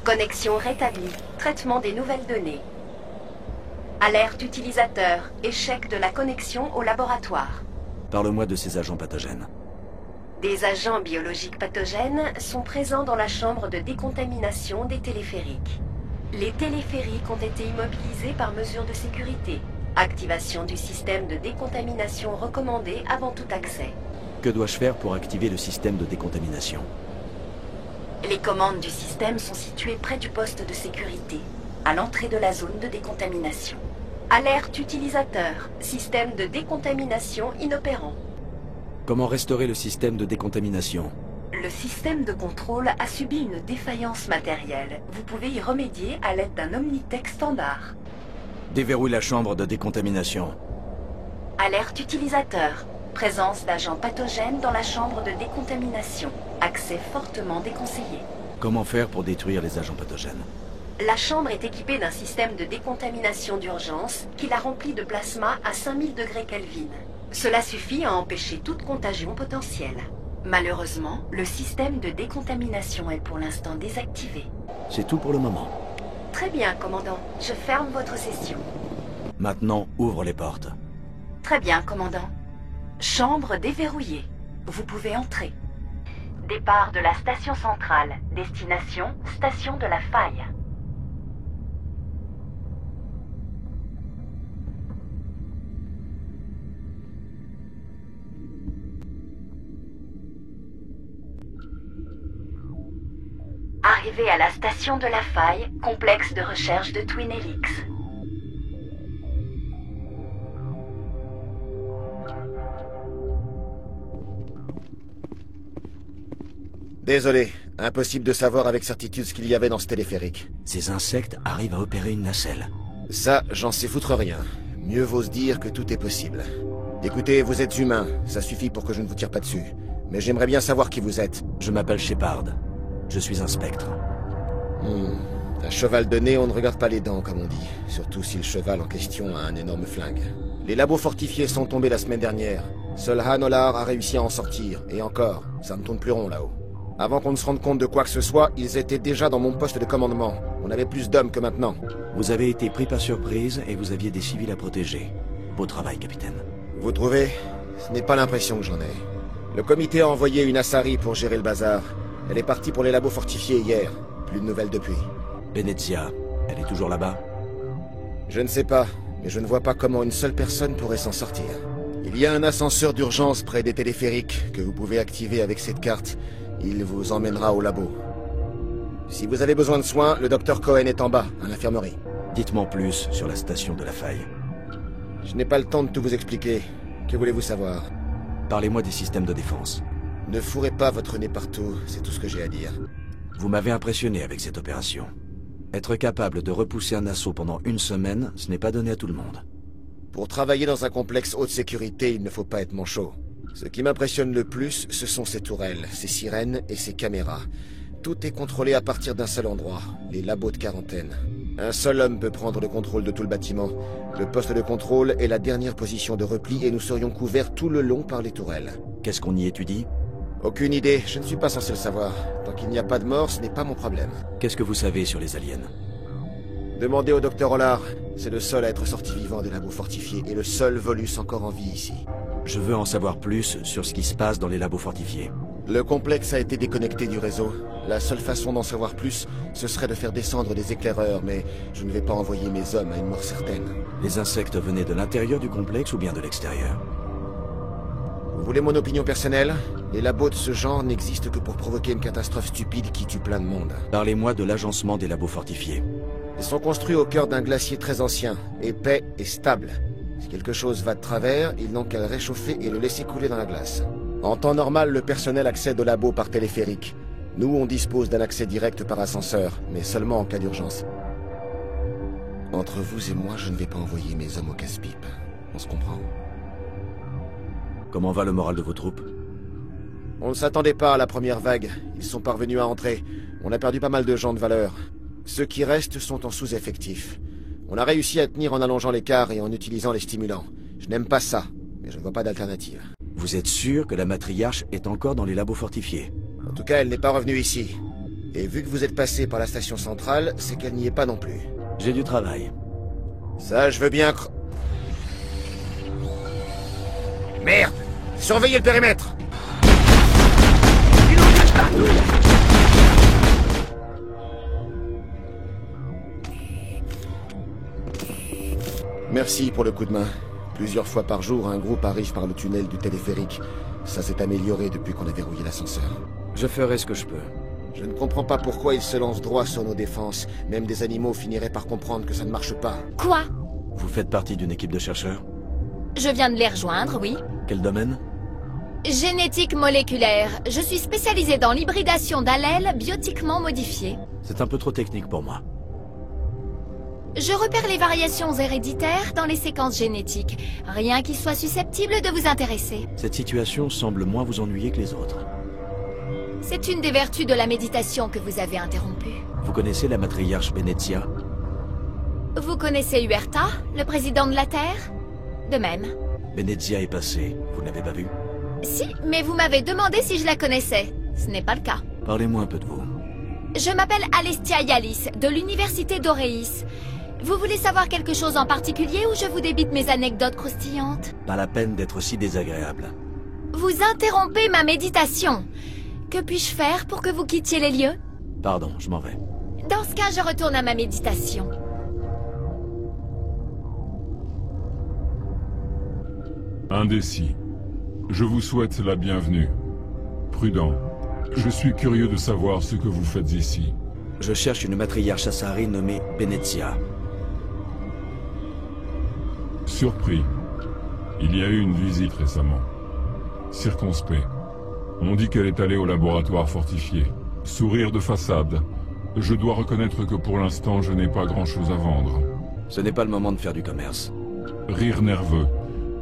Connexion rétablie. Traitement des nouvelles données. Alerte utilisateur. Échec de la connexion au laboratoire. Parle-moi de ces agents pathogènes. Des agents biologiques pathogènes sont présents dans la chambre de décontamination des téléphériques. Les téléphériques ont été immobilisés par mesure de sécurité. Activation du système de décontamination recommandée avant tout accès. Que dois-je faire pour activer le système de décontamination? Les commandes du système sont situées près du poste de sécurité, à l'entrée de la zone de décontamination. Alerte utilisateur. Système de décontamination inopérant. Comment restaurer le système de décontamination? Le système de contrôle a subi une défaillance matérielle. Vous pouvez y remédier à l'aide d'un Omnitech standard. Déverrouille la chambre de décontamination. Alerte utilisateur. Présence d'agents pathogènes dans la chambre de décontamination. Accès fortement déconseillé. Comment faire pour détruire les agents pathogènes? La chambre est équipée d'un système de décontamination d'urgence qui la remplit de plasma à 5000 degrés Kelvin. Cela suffit à empêcher toute contagion potentielle. Malheureusement, le système de décontamination est pour l'instant désactivé. C'est tout pour le moment. Très bien, commandant. Je ferme votre session. Maintenant, ouvre les portes. Très bien, commandant. Chambre déverrouillée. Vous pouvez entrer. Départ de la station centrale. Destination, station de la faille. Arrivé à la station de la faille, complexe de recherche de Twin Helix. Désolé, impossible de savoir avec certitude ce qu'il y avait dans ce téléphérique. Ces insectes arrivent à opérer une nacelle. Ça, j'en sais foutre rien. Mieux vaut se dire que tout est possible. Écoutez, vous êtes humain, ça suffit pour que je ne vous tire pas dessus. Mais j'aimerais bien savoir qui vous êtes. Je m'appelle Shepard. Je suis un spectre. Un cheval de nez, on ne regarde pas les dents, comme on dit. Surtout si le cheval en question a un énorme flingue. Les labos fortifiés sont tombés la semaine dernière. Seul Han Olar a réussi à en sortir. Et encore, ça ne tourne plus rond là-haut. Avant qu'on ne se rende compte de quoi que ce soit, ils étaient déjà dans mon poste de commandement. On avait plus d'hommes que maintenant. Vous avez été pris par surprise et vous aviez des civils à protéger. Beau travail, capitaine. Vous trouvez? Ce n'est pas l'impression que j'en ai. Le comité a envoyé une Asari pour gérer le bazar. Elle est partie pour les labos fortifiés hier. Plus de nouvelles depuis. Benezia, elle est toujours là-bas? Je ne sais pas, mais je ne vois pas comment une seule personne pourrait s'en sortir. Il y a un ascenseur d'urgence près des téléphériques que vous pouvez activer avec cette carte. Il vous emmènera au labo. Si vous avez besoin de soins, le docteur Cohen est en bas, à l'infirmerie. Dites-moi plus sur la station de la faille. Je n'ai pas le temps de tout vous expliquer. Que voulez-vous savoir? Parlez-moi des systèmes de défense. Ne fourrez pas votre nez partout, c'est tout ce que j'ai à dire. Vous m'avez impressionné avec cette opération. Être capable de repousser un assaut pendant une semaine, ce n'est pas donné à tout le monde. Pour travailler dans un complexe haute sécurité, il ne faut pas être manchot. Ce qui m'impressionne le plus, ce sont ces tourelles, ces sirènes et ces caméras. Tout est contrôlé à partir d'un seul endroit, les labos de quarantaine. Un seul homme peut prendre le contrôle de tout le bâtiment. Le poste de contrôle est la dernière position de repli et nous serions couverts tout le long par les tourelles. Qu'est-ce qu'on y étudie? Aucune idée, je ne suis pas censé le savoir. Tant qu'il n'y a pas de mort, ce n'est pas mon problème. Qu'est-ce que vous savez sur les aliens? Demandez au docteur Olar. C'est le seul à être sorti vivant des labos fortifiés et le seul Volus encore en vie ici. Je veux en savoir plus sur ce qui se passe dans les labos fortifiés. Le complexe a été déconnecté du réseau. La seule façon d'en savoir plus, ce serait de faire descendre des éclaireurs, mais je ne vais pas envoyer mes hommes à une mort certaine. Les insectes venaient de l'intérieur du complexe ou bien de l'extérieur? Vous voulez mon opinion personnelle? Les labos de ce genre n'existent que pour provoquer une catastrophe stupide qui tue plein de monde. Parlez-moi de l'agencement des labos fortifiés. Ils sont construits au cœur d'un glacier très ancien, épais et stable. Si quelque chose va de travers, ils n'ont qu'à le réchauffer et le laisser couler dans la glace. En temps normal, le personnel accède au labo par téléphérique. Nous, on dispose d'un accès direct par ascenseur, mais seulement en cas d'urgence. Entre vous et moi, je ne vais pas envoyer mes hommes au casse-pipe. On se comprend? Comment va le moral de vos troupes? On ne s'attendait pas à la première vague. Ils sont parvenus à entrer. On a perdu pas mal de gens de valeur. Ceux qui restent sont en sous-effectif. On a réussi à tenir en allongeant l'écart et en utilisant les stimulants. Je n'aime pas ça, mais je ne vois pas d'alternative. Vous êtes sûr que la matriarche est encore dans les labos fortifiés? En tout cas, elle n'est pas revenue ici. Et vu que vous êtes passé par la station centrale, c'est qu'elle n'y est pas non plus. J'ai du travail. Ça, je veux bien Merde! Surveillez le périmètre! Merci pour le coup de main. Plusieurs fois par jour, un groupe arrive par le tunnel du téléphérique. Ça s'est amélioré depuis qu'on a verrouillé l'ascenseur. Je ferai ce que je peux. Je ne comprends pas pourquoi ils se lancent droit sur nos défenses. Même des animaux finiraient par comprendre que ça ne marche pas. Quoi? Vous faites partie d'une équipe de chercheurs? Je viens de les rejoindre, oui. Quel domaine? Génétique moléculaire. Je suis spécialisée dans l'hybridation d'allèles biotiquement modifiés. C'est un peu trop technique pour moi. Je repère les variations héréditaires dans les séquences génétiques. Rien qui soit susceptible de vous intéresser. Cette situation semble moins vous ennuyer que les autres. C'est une des vertus de la méditation que vous avez interrompue. Vous connaissez la matriarche Benezia? Vous connaissez Huerta, le président de la Terre? De même. Benezia est passée, vous ne l'avez pas vue? Si, mais vous m'avez demandé si je la connaissais. Ce n'est pas le cas. Parlez-moi un peu de vous. Je m'appelle Alestia Yalis, de l'université d'Oreis. Vous voulez savoir quelque chose en particulier ou je vous débite mes anecdotes croustillantes? Pas la peine d'être si désagréable. Vous interrompez ma méditation. Que puis-je faire pour que vous quittiez les lieux? Pardon, je m'en vais. Dans ce cas, je retourne à ma méditation. Indécis. Je vous souhaite la bienvenue. Prudent. Je suis curieux de savoir ce que vous faites ici. Je cherche une matriarche Asari nommée Benezia. Surpris. Il y a eu une visite récemment. Circonspect. On dit qu'elle est allée au laboratoire fortifié. Sourire de façade. Je dois reconnaître que pour l'instant, je n'ai pas grand-chose à vendre. Ce n'est pas le moment de faire du commerce. Rire nerveux.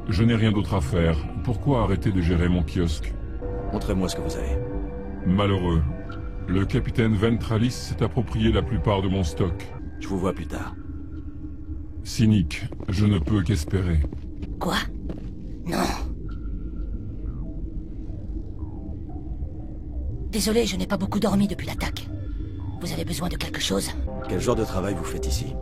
Je n'ai rien d'autre à faire. Pourquoi arrêter de gérer mon kiosque? Montrez-moi ce que vous avez. Malheureux. Le capitaine Ventralis s'est approprié la plupart de mon stock. Je vous vois plus tard. Cynique, je ne peux qu'espérer. Quoi? Non. Désolé, je n'ai pas beaucoup dormi depuis l'attaque. Vous avez besoin de quelque chose? Quel genre de travail vous faites ici?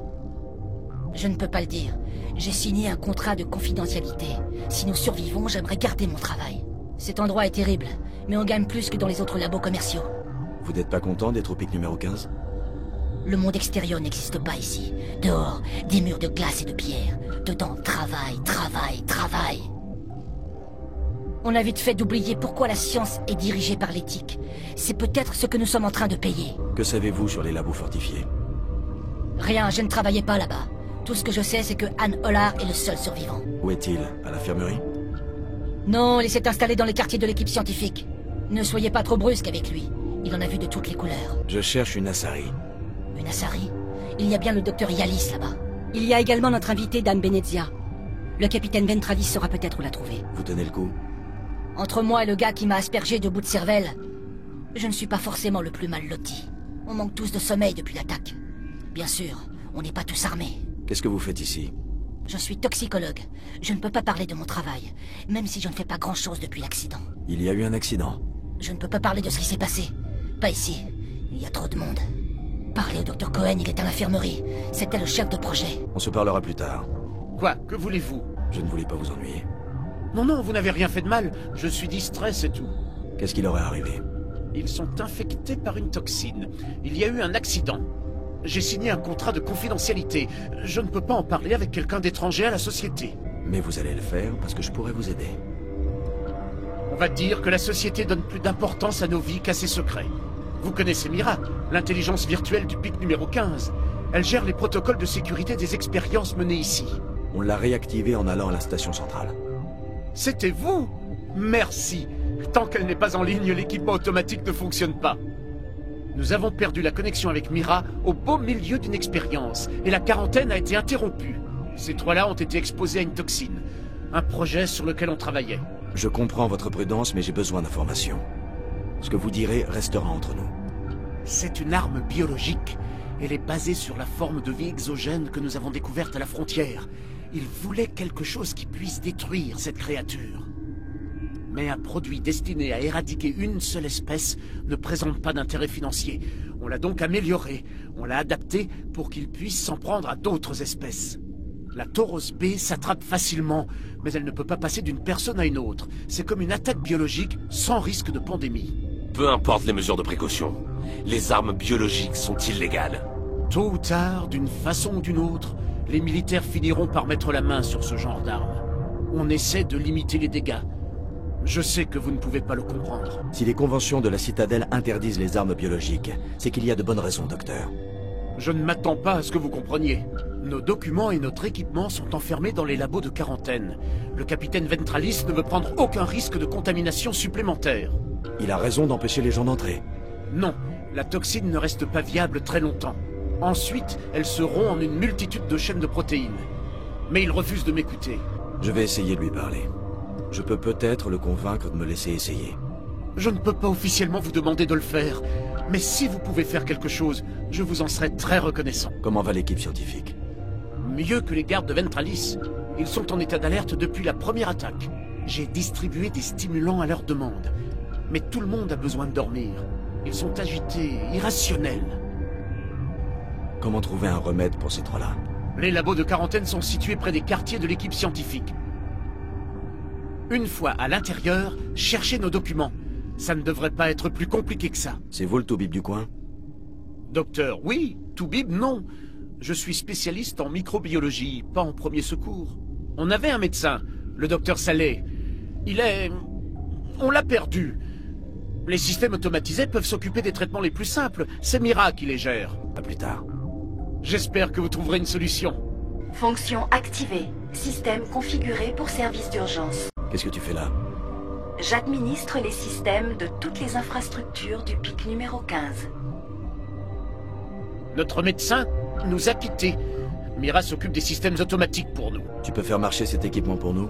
Je ne peux pas le dire. J'ai signé un contrat de confidentialité. Si nous survivons, j'aimerais garder mon travail. Cet endroit est terrible, mais on gagne plus que dans les autres labos commerciaux. Vous n'êtes pas content d'être au pic numéro 15? Le monde extérieur n'existe pas ici. Dehors, des murs de glace et de pierre. Dedans, travail, travail, travail. On a vite fait d'oublier pourquoi la science est dirigée par l'éthique. C'est peut-être ce que nous sommes en train de payer. Que savez-vous sur les labos fortifiés? Rien, je ne travaillais pas là-bas. Tout ce que je sais, c'est que Anne Hollard est le seul survivant. Où est-il? À l'infirmerie? Non, il s'est installé dans les quartiers de l'équipe scientifique. Ne soyez pas trop brusque avec lui. Il en a vu de toutes les couleurs. Je cherche une Asari. Une Asari? Il y a bien le docteur Yalis là-bas. Il y a également notre invité, Dame Benezia. Le capitaine Ventralis saura peut-être où la trouver. Vous tenez le coup? Entre moi et le gars qui m'a aspergé de bouts de cervelle, je ne suis pas forcément le plus mal loti. On manque tous de sommeil depuis l'attaque. Bien sûr, on n'est pas tous armés. Qu'est-ce que vous faites ici? Je suis toxicologue. Je ne peux pas parler de mon travail, même si je ne fais pas grand-chose depuis l'accident. Il y a eu un accident? Je ne peux pas parler de ce qui s'est passé. Pas ici. Il y a trop de monde. Parlez au docteur Cohen, il est à l'infirmerie. C'était le chef de projet. On se parlera plus tard. Quoi? Que voulez-vous? Je ne voulais pas vous ennuyer. Non, non, vous n'avez rien fait de mal. Je suis distrait, c'est tout. Qu'est-ce qui leur est arrivé? Ils sont infectés par une toxine. Il y a eu un accident. J'ai signé un contrat de confidentialité. Je ne peux pas en parler avec quelqu'un d'étranger à la société. Mais vous allez le faire parce que je pourrais vous aider. On va dire que la société donne plus d'importance à nos vies qu'à ses secrets. Vous connaissez Mira, l'intelligence virtuelle du pic numéro 15. Elle gère les protocoles de sécurité des expériences menées ici. On l'a réactivée en allant à la station centrale. C'était vous? Merci. Tant qu'elle n'est pas en ligne, l'équipement automatique ne fonctionne pas. Nous avons perdu la connexion avec Mira au beau milieu d'une expérience, et la quarantaine a été interrompue. Ces trois-là ont été exposés à une toxine, un projet sur lequel on travaillait. Je comprends votre prudence, mais j'ai besoin d'informations. Ce que vous direz restera entre nous. C'est une arme biologique. Elle est basée sur la forme de vie exogène que nous avons découverte à la frontière. Il voulait quelque chose qui puisse détruire cette créature. Mais un produit destiné à éradiquer une seule espèce ne présente pas d'intérêt financier. On l'a donc amélioré, on l'a adapté pour qu'il puisse s'en prendre à d'autres espèces. La Tauros B s'attrape facilement, mais elle ne peut pas passer d'une personne à une autre. C'est comme une attaque biologique sans risque de pandémie. Peu importe les mesures de précaution, les armes biologiques sont illégales. Tôt ou tard, d'une façon ou d'une autre, les militaires finiront par mettre la main sur ce genre d'armes. On essaie de limiter les dégâts. Je sais que vous ne pouvez pas le comprendre. Si les conventions de la Citadelle interdisent les armes biologiques, c'est qu'il y a de bonnes raisons, docteur. Je ne m'attends pas à ce que vous compreniez. Nos documents et notre équipement sont enfermés dans les labos de quarantaine. Le capitaine Ventralis ne veut prendre aucun risque de contamination supplémentaire. Il a raison d'empêcher les gens d'entrer. Non, la toxine ne reste pas viable très longtemps. Ensuite, elle se rompt en une multitude de chaînes de protéines. Mais il refuse de m'écouter. Je vais essayer de lui parler. Je peux peut-être le convaincre de me laisser essayer. Je ne peux pas officiellement vous demander de le faire. Mais si vous pouvez faire quelque chose, je vous en serai très reconnaissant. Comment va l'équipe scientifique? Mieux que les gardes de Ventralis. Ils sont en état d'alerte depuis la première attaque. J'ai distribué des stimulants à leur demande. Mais tout le monde a besoin de dormir. Ils sont agités, irrationnels. Comment trouver un remède pour ces trois-là? Les labos de quarantaine sont situés près des quartiers de l'équipe scientifique. Une fois à l'intérieur, cherchez nos documents. Ça ne devrait pas être plus compliqué que ça. C'est vous le toubib du coin? Docteur, oui. Toubib, non. Je suis spécialiste en microbiologie, pas en premier secours. On avait un médecin, le docteur Saleh. On l'a perdu. Les systèmes automatisés peuvent s'occuper des traitements les plus simples. C'est Mira qui les gère. À plus tard. J'espère que vous trouverez une solution. Fonction activée. Système configuré pour service d'urgence. Qu'est-ce que tu fais là? J'administre les systèmes de toutes les infrastructures du pic numéro 15. Notre médecin nous a quittés. Mira s'occupe des systèmes automatiques pour nous. Tu peux faire marcher cet équipement pour nous?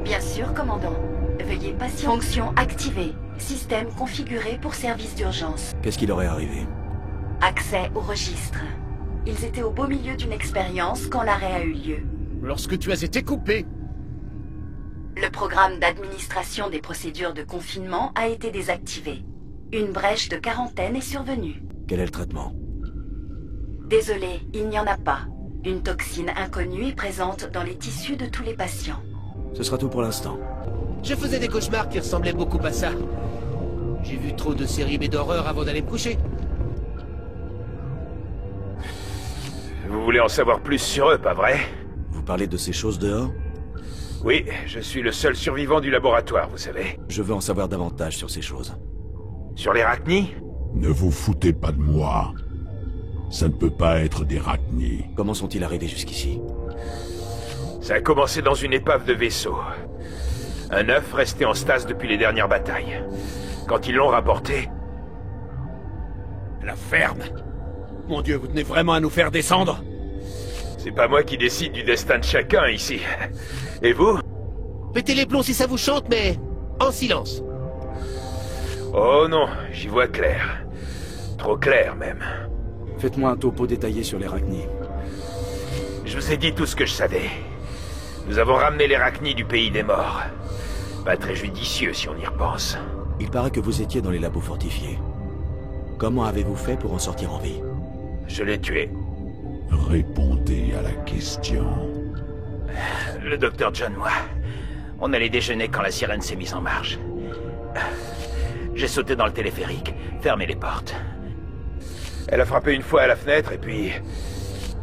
Bien sûr, commandant. Veuillez patienter. Fonction activée. Système configuré pour service d'urgence. Qu'est-ce qui leur est arrivé? Accès au registre. Ils étaient au beau milieu d'une expérience quand l'arrêt a eu lieu. Lorsque tu as été coupé. Le programme d'administration des procédures de confinement a été désactivé. Une brèche de quarantaine est survenue. Quel est le traitement? Désolé, il n'y en a pas. Une toxine inconnue est présente dans les tissus de tous les patients. Ce sera tout pour l'instant. Je faisais des cauchemars qui ressemblaient beaucoup à ça. J'ai vu trop de séries B d'horreur avant d'aller me coucher. Vous voulez en savoir plus sur eux, pas vrai? Vous parlez de ces choses dehors? Oui, je suis le seul survivant du laboratoire, vous savez. Je veux en savoir davantage sur ces choses. Sur les Rachni? Ne vous foutez pas de moi. Ça ne peut pas être des Rachni. Comment sont-ils arrivés jusqu'ici? Ça a commencé dans une épave de vaisseau. Un œuf resté en stase depuis les dernières batailles. Quand ils l'ont rapporté... La ferme. Mon Dieu, vous tenez vraiment à nous faire descendre? C'est pas moi qui décide du destin de chacun ici. Et vous? Pétez les plombs si ça vous chante, mais en silence. Oh non, j'y vois clair. Trop clair, même. Faites-moi un topo détaillé sur les Rachni. Je vous ai dit tout ce que je savais. Nous avons ramené les Rachni du pays des morts. Pas très judicieux si on y repense. Il paraît que vous étiez dans les labos fortifiés. Comment avez-vous fait pour en sortir en vie? Je l'ai tué. Répondez à la question. Le docteur John, moi, on allait déjeuner quand la sirène s'est mise en marche. J'ai sauté dans le téléphérique, fermé les portes. Elle a frappé une fois à la fenêtre et puis...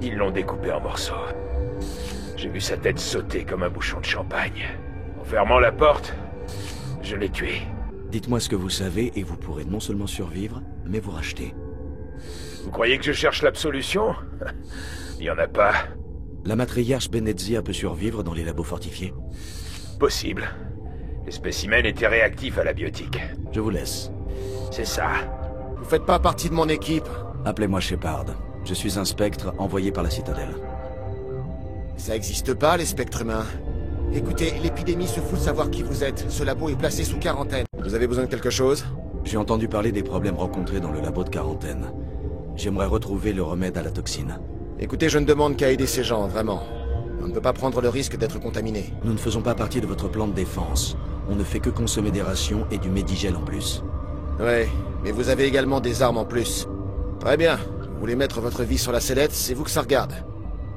ils l'ont découpée en morceaux. J'ai vu sa tête sauter comme un bouchon de champagne. En fermant la porte, je l'ai tué. Dites-moi ce que vous savez et vous pourrez non seulement survivre, mais vous racheter. Vous croyez que je cherche l'absolution? Il n'y en a pas. La matriarche Benezia peut survivre dans les labos fortifiés? Possible. Les spécimens étaient réactifs à la biotique. Je vous laisse. C'est ça. Vous faites pas partie de mon équipe. Appelez-moi Shepard. Je suis un spectre envoyé par la citadelle. Ça existe pas, les spectres humains. Écoutez, l'épidémie se fout de savoir qui vous êtes. Ce labo est placé sous quarantaine. Vous avez besoin de quelque chose? J'ai entendu parler des problèmes rencontrés dans le labo de quarantaine. J'aimerais retrouver le remède à la toxine. Écoutez, je ne demande qu'à aider ces gens, vraiment. On ne peut pas prendre le risque d'être contaminé. Nous ne faisons pas partie de votre plan de défense. On ne fait que consommer des rations et du Medigel en plus. Ouais, mais vous avez également des armes en plus. Très bien. Vous voulez mettre votre vie sur la sellette, c'est vous que ça regarde.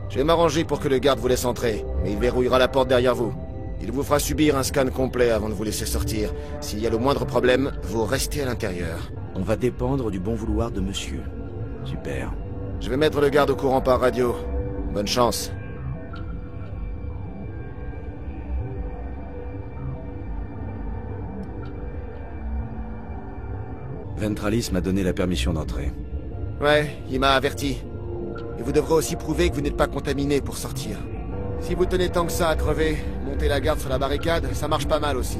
Je vais m'arranger pour que le garde vous laisse entrer, mais il verrouillera la porte derrière vous. Il vous fera subir un scan complet avant de vous laisser sortir. S'il y a le moindre problème, vous restez à l'intérieur. On va dépendre du bon vouloir de monsieur. Super. Je vais mettre le garde au courant par radio. Bonne chance. Ventralis m'a donné la permission d'entrer. Ouais, il m'a averti. Et vous devrez aussi prouver que vous n'êtes pas contaminé pour sortir. Si vous tenez tant que ça à crever, monter la garde sur la barricade, ça marche pas mal aussi.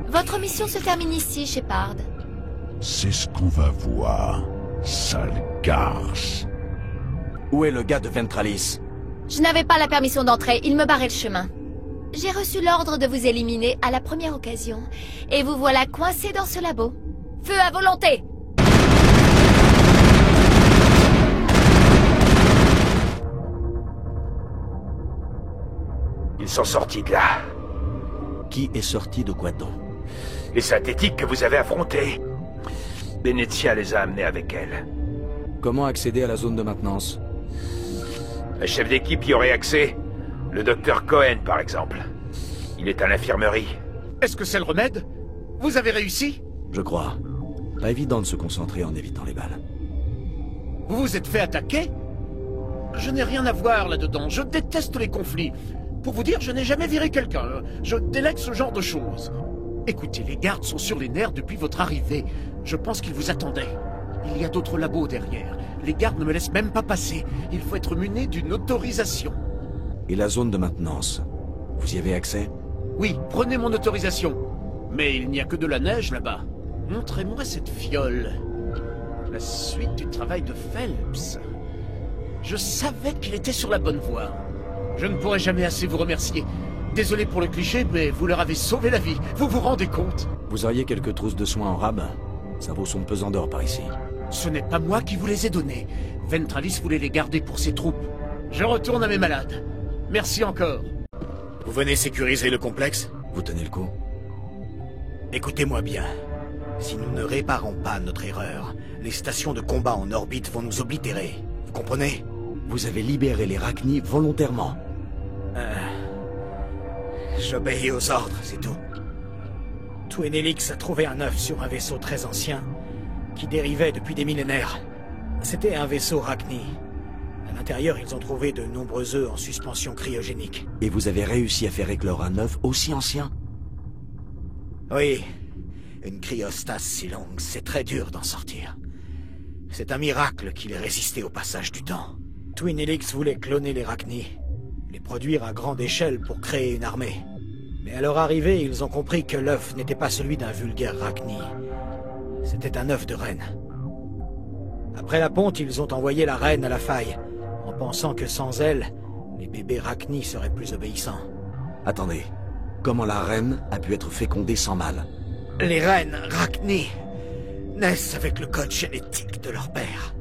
Votre mission se termine ici, Shepard. C'est ce qu'on va voir, sale garce. Où est le gars de Ventralis? Je n'avais pas la permission d'entrer, il me barrait le chemin. J'ai reçu l'ordre de vous éliminer à la première occasion. Et vous voilà coincé dans ce labo. Feu à volonté! Ils sont sortis de là. Qui est sorti de quoi donc? Les synthétiques que vous avez affrontés. Benezia les a amenés avec elle. Comment accéder à la zone de maintenance? Un chef d'équipe y aurait accès. Le docteur Cohen, par exemple. Il est à l'infirmerie. Est-ce que c'est le remède? Vous avez réussi? Je crois. Pas évident de se concentrer en évitant les balles. Vous vous êtes fait attaquer? Je n'ai rien à voir là-dedans. Je déteste les conflits. Pour vous dire, je n'ai jamais viré quelqu'un. Je délègue ce genre de choses. Écoutez, les gardes sont sur les nerfs depuis votre arrivée. Je pense qu'ils vous attendaient. Il y a d'autres labos derrière. Les gardes ne me laissent même pas passer. Il faut être muné d'une autorisation. Et la zone de maintenance? Vous y avez accès? Oui, prenez mon autorisation. Mais il n'y a que de la neige là-bas. Montrez-moi cette fiole. La suite du travail de Phelps. Je savais qu'il était sur la bonne voie. Je ne pourrai jamais assez vous remercier. Désolé pour le cliché, mais vous leur avez sauvé la vie. Vous vous rendez compte? Vous auriez quelques trousses de soins en rab? Ça vaut son pesant d'or par ici. Ce n'est pas moi qui vous les ai donnés. Ventralis voulait les garder pour ses troupes. Je retourne à mes malades. Merci encore. Vous venez sécuriser le complexe? Vous tenez le coup? Écoutez-moi bien. Si nous ne réparons pas notre erreur, les stations de combat en orbite vont nous oblitérer. Vous comprenez? Vous avez libéré les Rachni volontairement. J'obéis aux ordres, c'est tout. Twin Helix a trouvé un œuf sur un vaisseau très ancien qui dérivait depuis des millénaires. C'était un vaisseau Rachni. À l'intérieur, ils ont trouvé de nombreux œufs en suspension cryogénique. Et vous avez réussi à faire éclore un œuf aussi ancien? Oui. Une cryostase si longue, c'est très dur d'en sortir. C'est un miracle qu'il ait résisté au passage du temps. Twin Helix voulait cloner les Rachni, les produire à grande échelle pour créer une armée. Mais à leur arrivée, ils ont compris que l'œuf n'était pas celui d'un vulgaire Rachni. C'était un œuf de reine. Après la ponte, ils ont envoyé la reine à la faille, en pensant que sans elle, les bébés Rachni seraient plus obéissants. Attendez, comment la reine a pu être fécondée sans mâle? Les reines Rachni naissent avec le code génétique de leur père.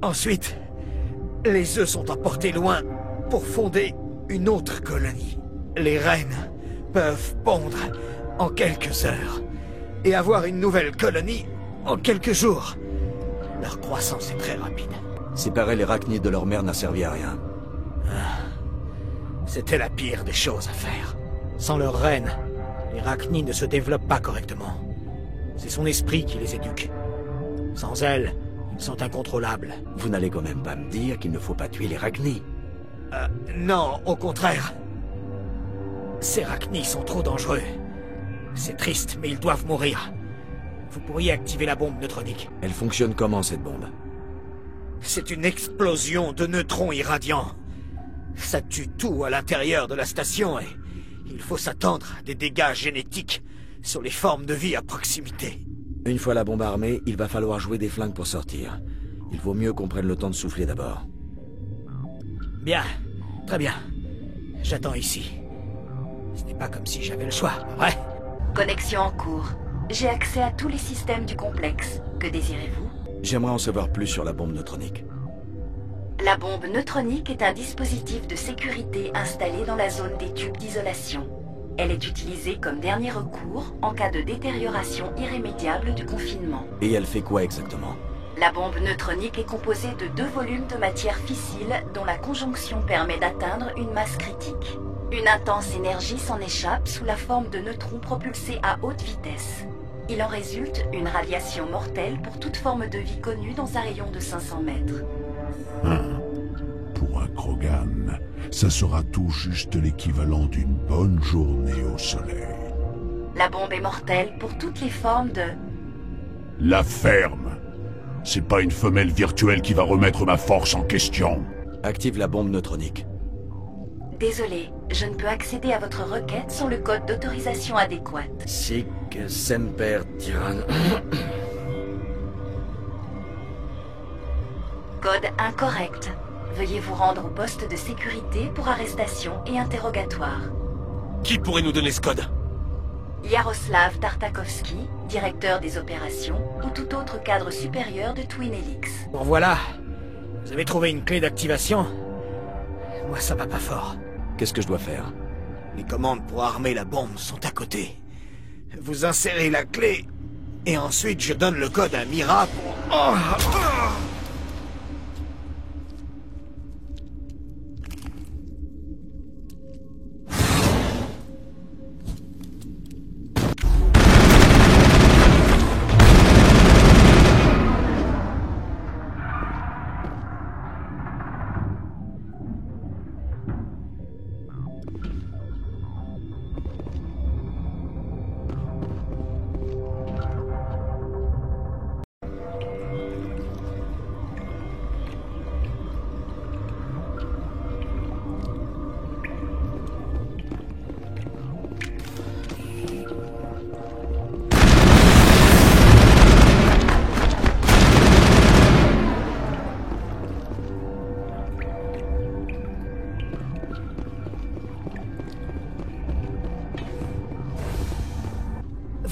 Ensuite, les œufs sont emportés loin pour fonder une autre colonie. Les reines peuvent pondre en quelques heures et avoir une nouvelle colonie en quelques jours. Leur croissance est très rapide. Séparer les Rachni de leur mère n'a servi à rien. C'était la pire des choses à faire. Sans leur reine, les Rachni ne se développent pas correctement. C'est son esprit qui les éduque. Sans elle, ils sont incontrôlables. Vous n'allez quand même pas me dire qu'il ne faut pas tuer les Rachni? Non, au contraire. Ces Rachni sont trop dangereux. C'est triste, mais ils doivent mourir. Vous pourriez activer la bombe neutronique. Elle fonctionne comment, cette bombe? C'est une explosion de neutrons irradiants. Ça tue tout à l'intérieur de la station et il faut s'attendre à des dégâts génétiques sur les formes de vie à proximité. Une fois la bombe armée, il va falloir jouer des flingues pour sortir. Il vaut mieux qu'on prenne le temps de souffler d'abord. Bien, très bien. J'attends ici. Ce n'est pas comme si j'avais le choix, pas vrai? Connexion en cours. J'ai accès à tous les systèmes du complexe. Que désirez-vous? J'aimerais en savoir plus sur la bombe neutronique. La bombe neutronique est un dispositif de sécurité installé dans la zone des tubes d'isolation. Elle est utilisée comme dernier recours en cas de détérioration irrémédiable du confinement. Et elle fait quoi exactement? La bombe neutronique est composée de 2 volumes de matière fissile dont la conjonction permet d'atteindre une masse critique. Une intense énergie s'en échappe sous la forme de neutrons propulsés à haute vitesse. Il en résulte une radiation mortelle pour toute forme de vie connue dans un rayon de 500 mètres. Pour un Krogan, ça sera tout juste l'équivalent d'une bonne journée au soleil. La bombe est mortelle pour toutes les formes de... La ferme. C'est pas une femelle virtuelle qui va remettre ma force en question. Active la bombe neutronique. Désolé, je ne peux accéder à votre requête sans le code d'autorisation adéquate. Sic semper tyrann. Code incorrect. Veuillez vous rendre au poste de sécurité pour arrestation et interrogatoire. Qui pourrait nous donner ce code? Yaroslav Tartakovsky, directeur des opérations, ou tout autre cadre supérieur de Twin Helix. Bon voilà, vous avez trouvé une clé d'activation? Moi ça va pas fort. Qu'est-ce que je dois faire? Les commandes pour armer la bombe sont à côté. Vous insérez la clé, et ensuite je donne le code à Mira pour...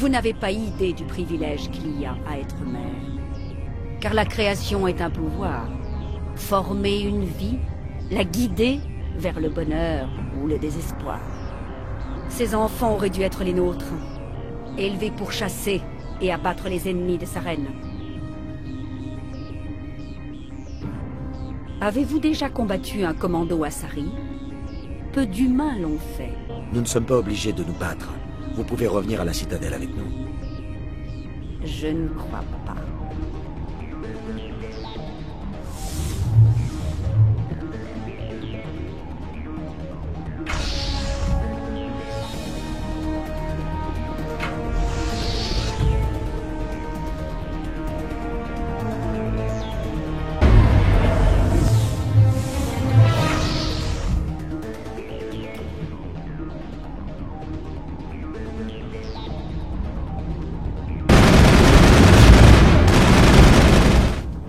Vous n'avez pas idée du privilège qu'il y a à être mère. Car la création est un pouvoir. Former une vie, la guider vers le bonheur ou le désespoir. Ces enfants auraient dû être les nôtres, élevés pour chasser et abattre les ennemis de sa reine. Avez-vous déjà combattu un commando Asari? Peu d'humains l'ont fait. Nous ne sommes pas obligés de nous battre. Vous pouvez revenir à la citadelle avec nous. Je ne crois pas.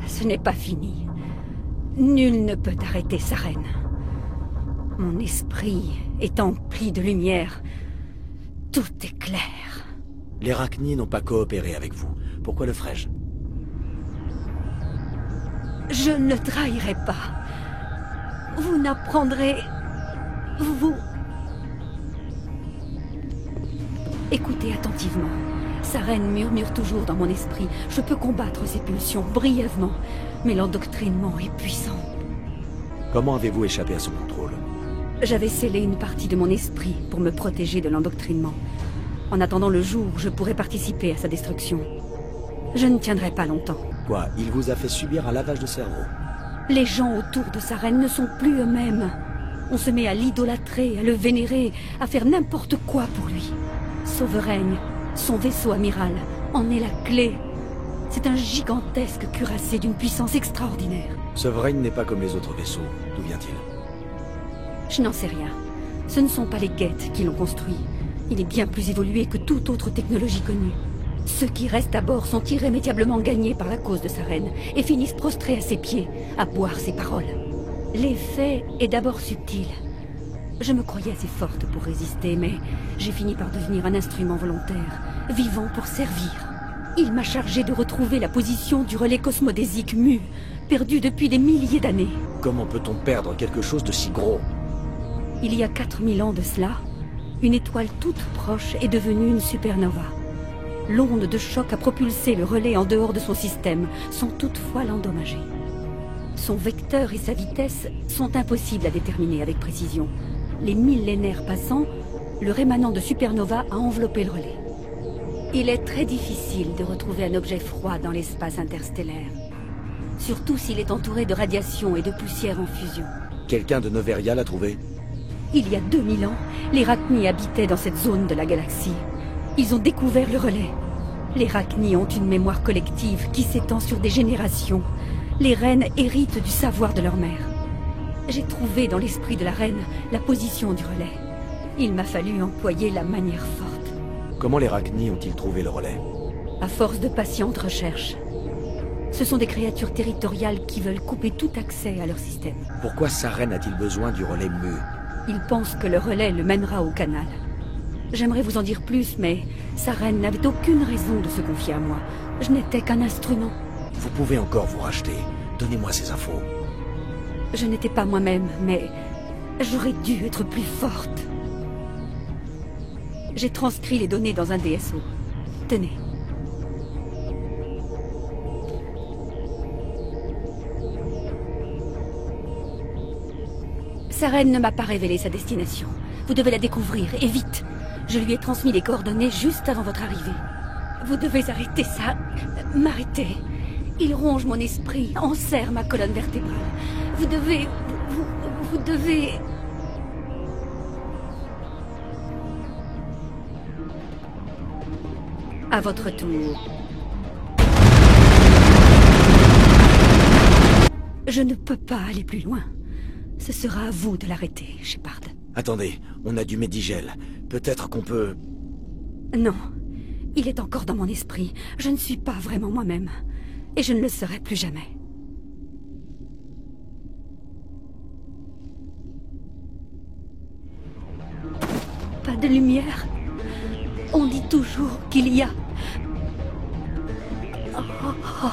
Ce n'est pas fini. Nul ne peut arrêter sa reine. Mon esprit est empli de lumière. Tout est clair. Les Rachni n'ont pas coopéré avec vous. Pourquoi le ferais-je? Je ne trahirai pas. Vous n'apprendrez... Vous... Écoutez attentivement. Sa reine murmure toujours dans mon esprit. Je peux combattre ses pulsions brièvement, mais l'endoctrinement est puissant. Comment avez-vous échappé à son contrôle? J'avais scellé une partie de mon esprit pour me protéger de l'endoctrinement. En attendant le jour où je pourrais participer à sa destruction. Je ne tiendrai pas longtemps. Quoi? Il vous a fait subir un lavage de cerveau? Les gens autour de sa reine ne sont plus eux-mêmes. On se met à l'idolâtrer, à le vénérer, à faire n'importe quoi pour lui. Souveraine, son vaisseau amiral en est la clé. C'est un gigantesque cuirassé d'une puissance extraordinaire. Sovereign n'est pas comme les autres vaisseaux. D'où vient-il? Je n'en sais rien. Ce ne sont pas les Geth qui l'ont construit. Il est bien plus évolué que toute autre technologie connue. Ceux qui restent à bord sont irrémédiablement gagnés par la cause de sa reine et finissent prostrés à ses pieds, à boire ses paroles. L'effet est d'abord subtil. Je me croyais assez forte pour résister, mais j'ai fini par devenir un instrument volontaire, vivant pour servir. Il m'a chargé de retrouver la position du relais cosmodésique Mu, perdu depuis des milliers d'années. Comment peut-on perdre quelque chose de si gros? Il y a 4000 ans de cela, une étoile toute proche est devenue une supernova. L'onde de choc a propulsé le relais en dehors de son système, sans toutefois l'endommager. Son vecteur et sa vitesse sont impossibles à déterminer avec précision. Les millénaires passant, le rémanent de supernova a enveloppé le relais. Il est très difficile de retrouver un objet froid dans l'espace interstellaire. Surtout s'il est entouré de radiation et de poussière en fusion. Quelqu'un de Noveria l'a trouvé? Il y a 2000 ans, les Rachni habitaient dans cette zone de la galaxie. Ils ont découvert le relais. Les Rachni ont une mémoire collective qui s'étend sur des générations. Les reines héritent du savoir de leur mère. J'ai trouvé dans l'esprit de la reine la position du relais. Il m'a fallu employer la manière forte. Comment les Rachni ont-ils trouvé le relais? À force de patientes recherches. Ce sont des créatures territoriales qui veulent couper tout accès à leur système. Pourquoi sa reine a-t-il besoin du relais Mu? Ils pensent que le relais le mènera au canal. J'aimerais vous en dire plus, mais sa reine n'avait aucune raison de se confier à moi. Je n'étais qu'un instrument. Vous pouvez encore vous racheter. Donnez-moi ces infos. Je n'étais pas moi-même, mais j'aurais dû être plus forte. J'ai transcrit les données dans un DSO. Tenez. Sa reine ne m'a pas révélé sa destination. Vous devez la découvrir, et vite. Je lui ai transmis les coordonnées juste avant votre arrivée. Vous devez arrêter ça. M'arrêter. Il ronge mon esprit, enserre ma colonne vertébrale. Vous devez... Vous devez... À votre tour. Je ne peux pas aller plus loin. Ce sera à vous de l'arrêter, Shepard. Attendez, on a du Medigel. Peut-être qu'on peut... Non. Il est encore dans mon esprit. Je ne suis pas vraiment moi-même. Et je ne le serai plus jamais. Pas de lumière. On dit toujours qu'il y a... Oh, oh.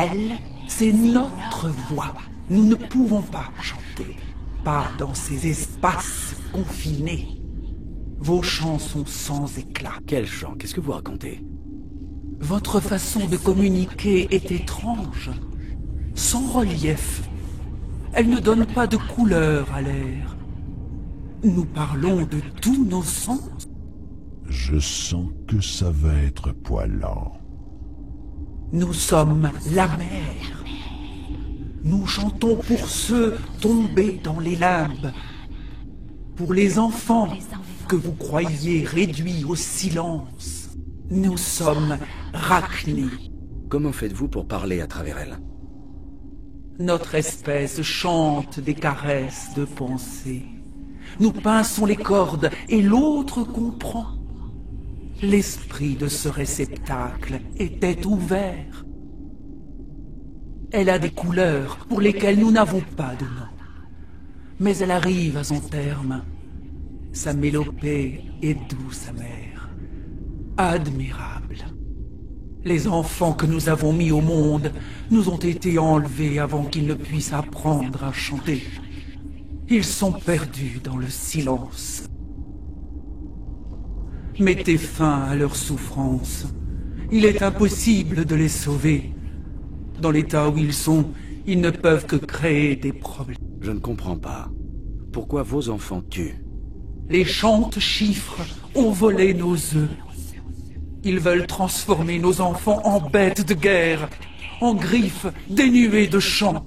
Elle, c'est notre voix. Nous ne pouvons pas chanter. Pas dans ces espaces confinés. Vos chants sont sans éclat. Quel chant? Qu'est-ce que vous racontez? Votre façon de communiquer est étrange. Sans relief. Elle ne donne pas de couleur à l'air. Nous parlons de tous nos sens. Je sens que ça va être poilant. Nous sommes la mer. Nous chantons pour ceux tombés dans les limbes. Pour les enfants que vous croyez réduits au silence. Nous sommes Rachni. Comment faites-vous pour parler à travers elle? Notre espèce chante des caresses de pensée. Nous pinçons les cordes et l'autre comprend. L'esprit de ce réceptacle était ouvert. Elle a des couleurs pour lesquelles nous n'avons pas de nom. Mais elle arrive à son terme. Sa mélopée est douce amère. Admirable. Les enfants que nous avons mis au monde nous ont été enlevés avant qu'ils ne puissent apprendre à chanter. Ils sont perdus dans le silence. Mettez fin à leur souffrance. Il est impossible de les sauver. Dans l'état où ils sont, ils ne peuvent que créer des problèmes. Je ne comprends pas. Pourquoi vos enfants tuent? Les chantes chiffres ont volé nos œufs. Ils veulent transformer nos enfants en bêtes de guerre, en griffes dénuées de chant.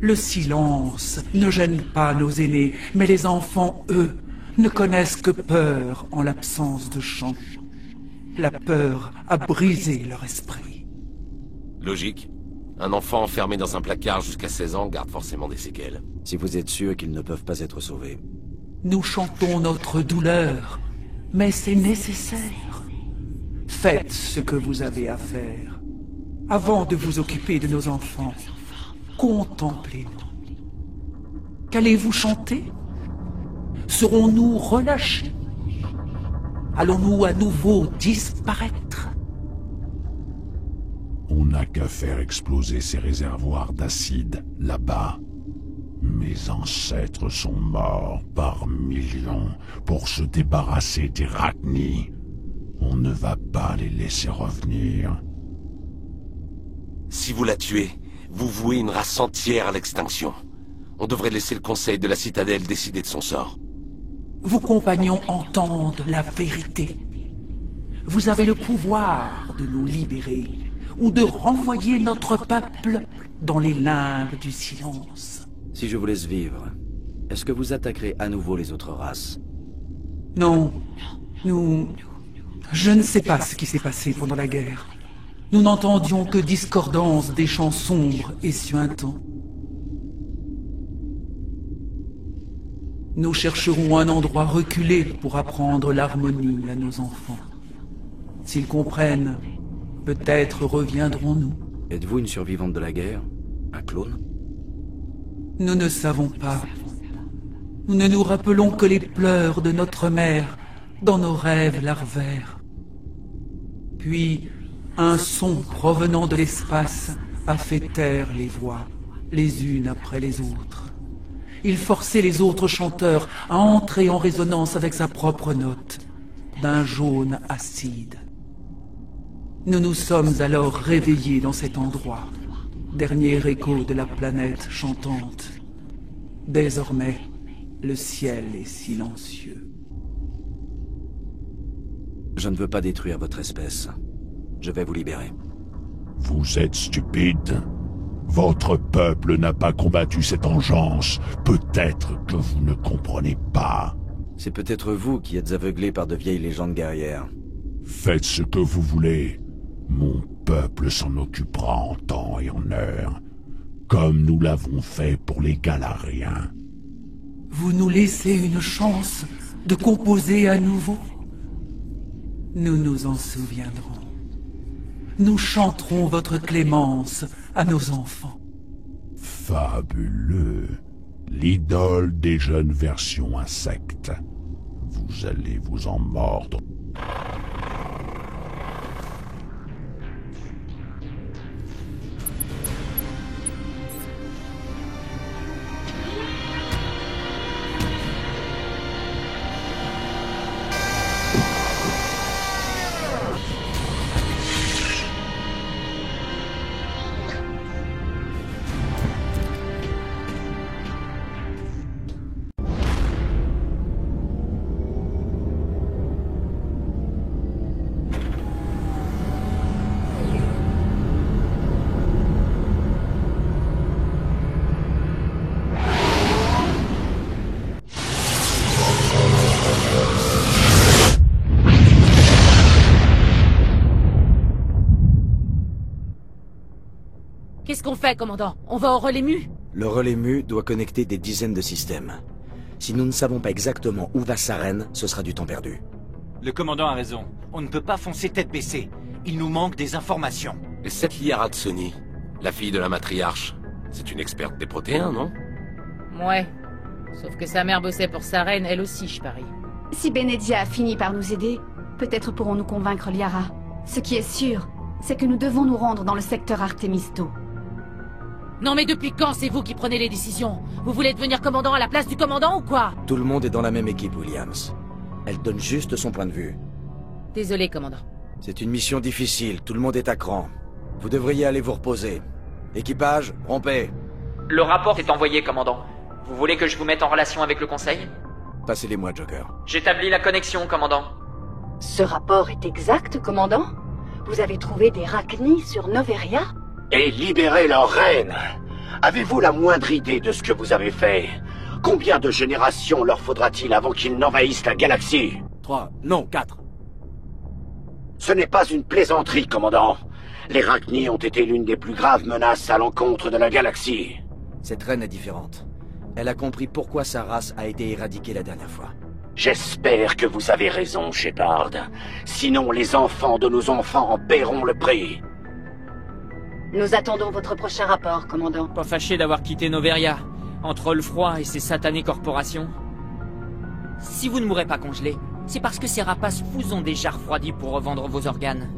Le silence ne gêne pas nos aînés, mais les enfants, eux, ne connaissent que peur en l'absence de chant. La peur a brisé leur esprit. Logique. Un enfant enfermé dans un placard jusqu'à 16 ans garde forcément des séquelles. Si vous êtes sûr qu'ils ne peuvent pas être sauvés. Nous chantons notre douleur, mais c'est nécessaire. Faites ce que vous avez à faire. Avant de vous occuper de nos enfants, contemplez-nous. Qu'allez-vous chanter? Serons-nous relâchés? Allons-nous à nouveau disparaître? On n'a qu'à faire exploser ces réservoirs d'acide là-bas. Mes ancêtres sont morts par millions pour se débarrasser des Rachni. On ne va pas les laisser revenir. Si vous la tuez, vous vouez une race entière à l'extinction. On devrait laisser le conseil de la citadelle décider de son sort. Vos compagnons entendent la vérité. Vous avez le pouvoir de nous libérer ou de renvoyer notre peuple dans les limbes du silence. Si je vous laisse vivre, est-ce que vous attaquerez à nouveau les autres races? Non. Je ne sais pas ce qui s'est passé pendant la guerre. Nous n'entendions que discordance des chants sombres et suintants. Nous chercherons un endroit reculé pour apprendre l'harmonie à nos enfants. S'ils comprennent, peut-être reviendrons-nous. Êtes-vous une survivante de la guerre? Un clone? Nous ne savons pas. Nous ne nous rappelons que les pleurs de notre mère dans nos rêves larvaires. Puis, un son provenant de l'espace a fait taire les voix, les unes après les autres. Il forçait les autres chanteurs à entrer en résonance avec sa propre note, d'un jaune acide. Nous nous sommes alors réveillés dans cet endroit, dernier écho de la planète chantante. Désormais, le ciel est silencieux. Je ne veux pas détruire votre espèce. Je vais vous libérer. Vous êtes stupide. Votre peuple n'a pas combattu cette engeance. Peut-être que vous ne comprenez pas. C'est peut-être vous qui êtes aveuglés par de vieilles légendes guerrières. Faites ce que vous voulez. Mon peuple s'en occupera en temps et en heure, comme nous l'avons fait pour les Galariens. Vous nous laissez une chance de composer à nouveau? Nous nous en souviendrons. Nous chanterons votre clémence à nos enfants. Fabuleux. L'idole des jeunes versions insectes. Vous allez vous en mordre. Qu'est-ce qu'on fait, commandant? On va au relais mu? Le relais mu doit connecter des dizaines de systèmes. Si nous ne savons pas exactement où va Saren, ce sera du temps perdu. Le commandant a raison. On ne peut pas foncer tête baissée. Il nous manque des informations. Et cette Liara Tsoni, la fille de la matriarche, c'est une experte des protéins, non? Ouais. Sauf que sa mère bossait pour sa reine, elle aussi, je parie. Si Benezia a fini par nous aider, peut-être pourrons-nous convaincre Liara. Ce qui est sûr, c'est que nous devons nous rendre dans le secteur Artemisto. Non mais depuis quand c'est vous qui prenez les décisions? Vous voulez devenir commandant à la place du commandant ou quoi? Tout le monde est dans la même équipe, Williams. Elle donne juste son point de vue. Désolé, commandant. C'est une mission difficile, tout le monde est à cran. Vous devriez aller vous reposer. Équipage, rompez. Le rapport est envoyé, commandant. Vous voulez que je vous mette en relation avec le conseil? Passez-les-moi, Joker. J'établis la connexion, commandant. Ce rapport est exact, commandant? Vous avez trouvé des Rachni sur Noveria? Et libérer leur reine. Avez-vous la moindre idée de ce que vous avez fait? Combien de générations leur faudra-t-il avant qu'ils n'envahissent la galaxie? 3, non, 4. Ce n'est pas une plaisanterie, commandant. Les Rachni ont été l'une des plus graves menaces à l'encontre de la galaxie. Cette reine est différente. Elle a compris pourquoi sa race a été éradiquée la dernière fois. J'espère que vous avez raison, Shepard. Sinon, les enfants de nos enfants en paieront le prix. Nous attendons votre prochain rapport, commandant. Pas fâché d'avoir quitté Noveria, entre le froid et ces satanées corporations. Si vous ne mourrez pas congelé, c'est parce que ces rapaces vous ont déjà refroidi pour revendre vos organes.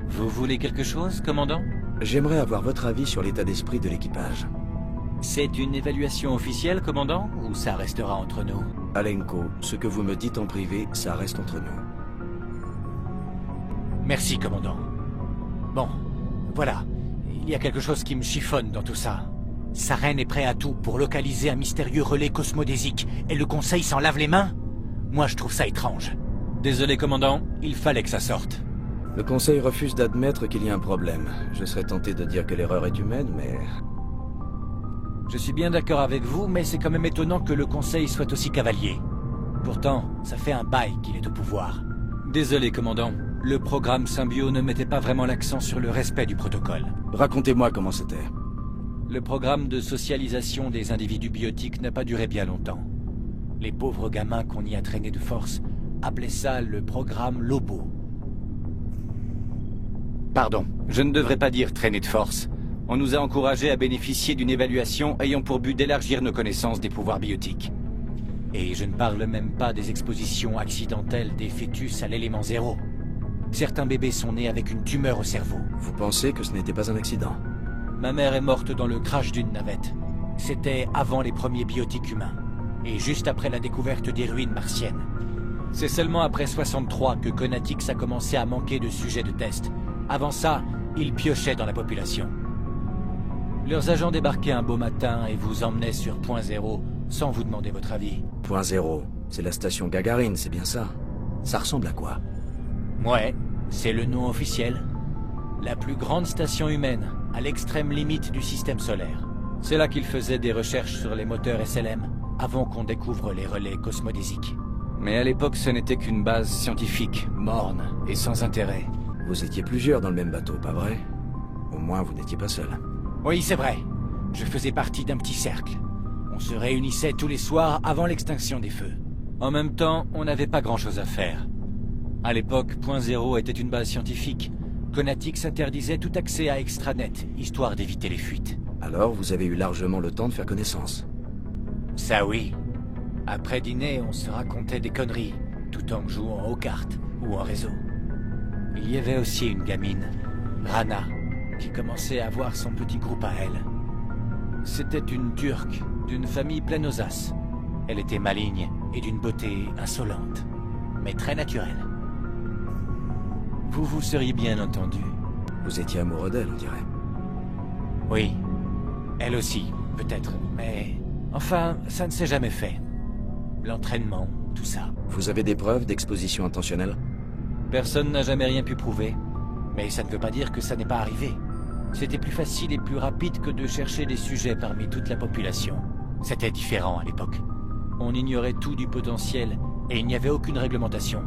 Vous voulez quelque chose, commandant? J'aimerais avoir votre avis sur l'état d'esprit de l'équipage. C'est une évaluation officielle, commandant, ou ça restera entre nous? Alenko, ce que vous me dites en privé, ça reste entre nous. Merci, commandant. Bon, voilà. Il y a quelque chose qui me chiffonne dans tout ça. Sa reine est prête à tout pour localiser un mystérieux relais cosmodésique, et le Conseil s'en lave les mains? Moi, je trouve ça étrange. Désolé, commandant, il fallait que ça sorte. Le Conseil refuse d'admettre qu'il y a un problème. Je serais tenté de dire que l'erreur est humaine, mais... Je suis bien d'accord avec vous, mais c'est quand même étonnant que le Conseil soit aussi cavalier. Pourtant, ça fait un bail qu'il est au pouvoir. Désolé, commandant. Le programme Symbio ne mettait pas vraiment l'accent sur le respect du protocole. Racontez-moi comment c'était. Le programme de socialisation des individus biotiques n'a pas duré bien longtemps. Les pauvres gamins qu'on y a traînés de force appelaient ça le programme Lobo. Pardon, je ne devrais pas dire traîner de force. On nous a encouragés à bénéficier d'une évaluation ayant pour but d'élargir nos connaissances des pouvoirs biotiques. Et je ne parle même pas des expositions accidentelles des fœtus à l'élément zéro. Certains bébés sont nés avec une tumeur au cerveau. Vous pensez que ce n'était pas un accident? Ma mère est morte dans le crash d'une navette. C'était avant les premiers biotiques humains. Et juste après la découverte des ruines martiennes. C'est seulement après 63 que Konatix a commencé à manquer de sujets de test. Avant ça, ils piochaient dans la population. Leurs agents débarquaient un beau matin et vous emmenaient sur Point Zéro, sans vous demander votre avis. Point Zéro, c'est la station Gagarine, c'est bien ça? Ça ressemble à quoi? Ouais, c'est le nom officiel. La plus grande station humaine, à l'extrême limite du système solaire. C'est là qu'ils faisaient des recherches sur les moteurs SLM, avant qu'on découvre les relais cosmodésiques. Mais à l'époque, ce n'était qu'une base scientifique, morne et sans intérêt. Vous étiez plusieurs dans le même bateau, pas vrai? Au moins, vous n'étiez pas seul. Oui, c'est vrai. Je faisais partie d'un petit cercle. On se réunissait tous les soirs avant l'extinction des feux. En même temps, on n'avait pas grand-chose à faire. À l'époque, Point Zéro était une base scientifique. Konatix interdisait tout accès à Extranet, histoire d'éviter les fuites. Alors, vous avez eu largement le temps de faire connaissance. Ça oui. Après dîner, on se racontait des conneries, tout en jouant aux cartes ou en réseau. Il y avait aussi une gamine, Rana, qui commençait à avoir son petit groupe à elle. C'était une Turque, d'une famille pleine aux as. Elle était maligne et d'une beauté insolente, mais très naturelle. Vous vous seriez bien entendu. Vous étiez amoureux d'elle, on dirait. Oui. Elle aussi, peut-être, mais... Enfin, ça ne s'est jamais fait. L'entraînement, tout ça. Vous avez des preuves d'exposition intentionnelle? Personne n'a jamais rien pu prouver. Mais ça ne veut pas dire que ça n'est pas arrivé. C'était plus facile et plus rapide que de chercher des sujets parmi toute la population. C'était différent à l'époque. On ignorait tout du potentiel et il n'y avait aucune réglementation.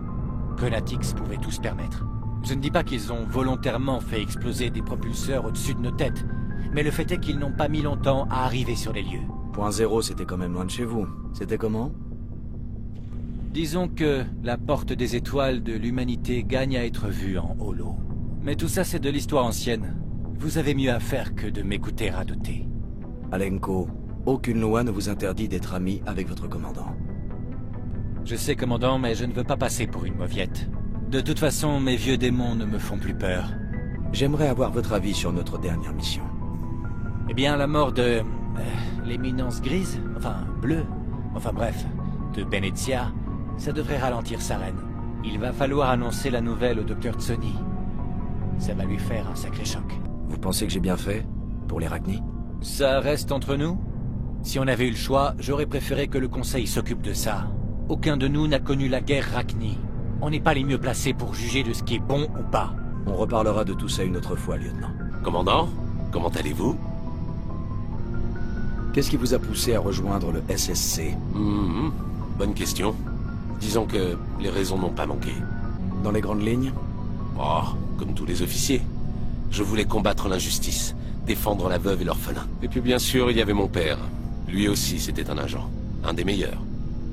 Konatix pouvait tout se permettre. Je ne dis pas qu'ils ont volontairement fait exploser des propulseurs au-dessus de nos têtes, mais le fait est qu'ils n'ont pas mis longtemps à arriver sur les lieux. Point Zéro, c'était quand même loin de chez vous. C'était comment? Disons que la porte des étoiles de l'humanité gagne à être vue en holo. Mais tout ça, c'est de l'histoire ancienne. Vous avez mieux à faire que de m'écouter radoter. Alenko, aucune loi ne vous interdit d'être ami avec votre commandant. Je sais, commandant, mais je ne veux pas passer pour une mauviette. De toute façon, mes vieux démons ne me font plus peur. J'aimerais avoir votre avis sur notre dernière mission. Eh bien, la mort de... l'éminence grise, enfin, bleue, enfin bref, de Benezia, ça devrait ralentir Saren. Il va falloir annoncer la nouvelle au Dr Tsoni. Ça va lui faire un sacré choc. Vous pensez que j'ai bien fait? Pour les Rachni? Ça reste entre nous? Si on avait eu le choix, j'aurais préféré que le Conseil s'occupe de ça. Aucun de nous n'a connu la guerre Rachni. On n'est pas les mieux placés pour juger de ce qui est bon ou pas. On reparlera de tout ça une autre fois, lieutenant. Commandant, comment allez-vous? Qu'est-ce qui vous a poussé à rejoindre le SSC? Bonne question. Disons que les raisons n'ont pas manqué. Dans les grandes lignes? Oh, comme tous les officiers. Je voulais combattre l'injustice, défendre la veuve et l'orphelin. Et puis bien sûr, il y avait mon père. Lui aussi, c'était un agent. Un des meilleurs.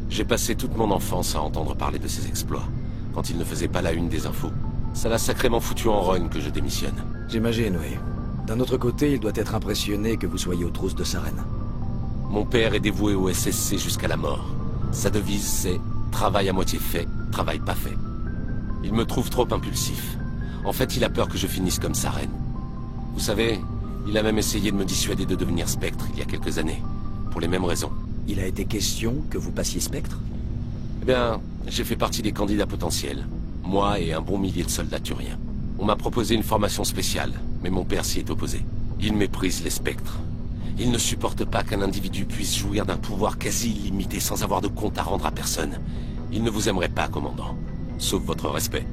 J'ai passé toute mon enfance à entendre parler de ses exploits, quand il ne faisait pas la une des infos. Ça l'a sacrément foutu en rogne que je démissionne. J'imagine, oui. D'un autre côté, il doit être impressionné que vous soyez aux trousses de Saren. Mon père est dévoué au SSC jusqu'à la mort. Sa devise, c'est « travail à moitié fait, travail pas fait ». Il me trouve trop impulsif. En fait, il a peur que je finisse comme Saren. Vous savez, il a même essayé de me dissuader de devenir Spectre il y a quelques années, pour les mêmes raisons. Il a été question que vous passiez Spectre? Eh bien, j'ai fait partie des candidats potentiels. Moi et un bon millier de soldats turiens. On m'a proposé une formation spéciale, mais mon père s'y est opposé. Il méprise les Spectres. Il ne supporte pas qu'un individu puisse jouir d'un pouvoir quasi illimité sans avoir de compte à rendre à personne. Il ne vous aimerait pas, commandant. Sauf votre respect.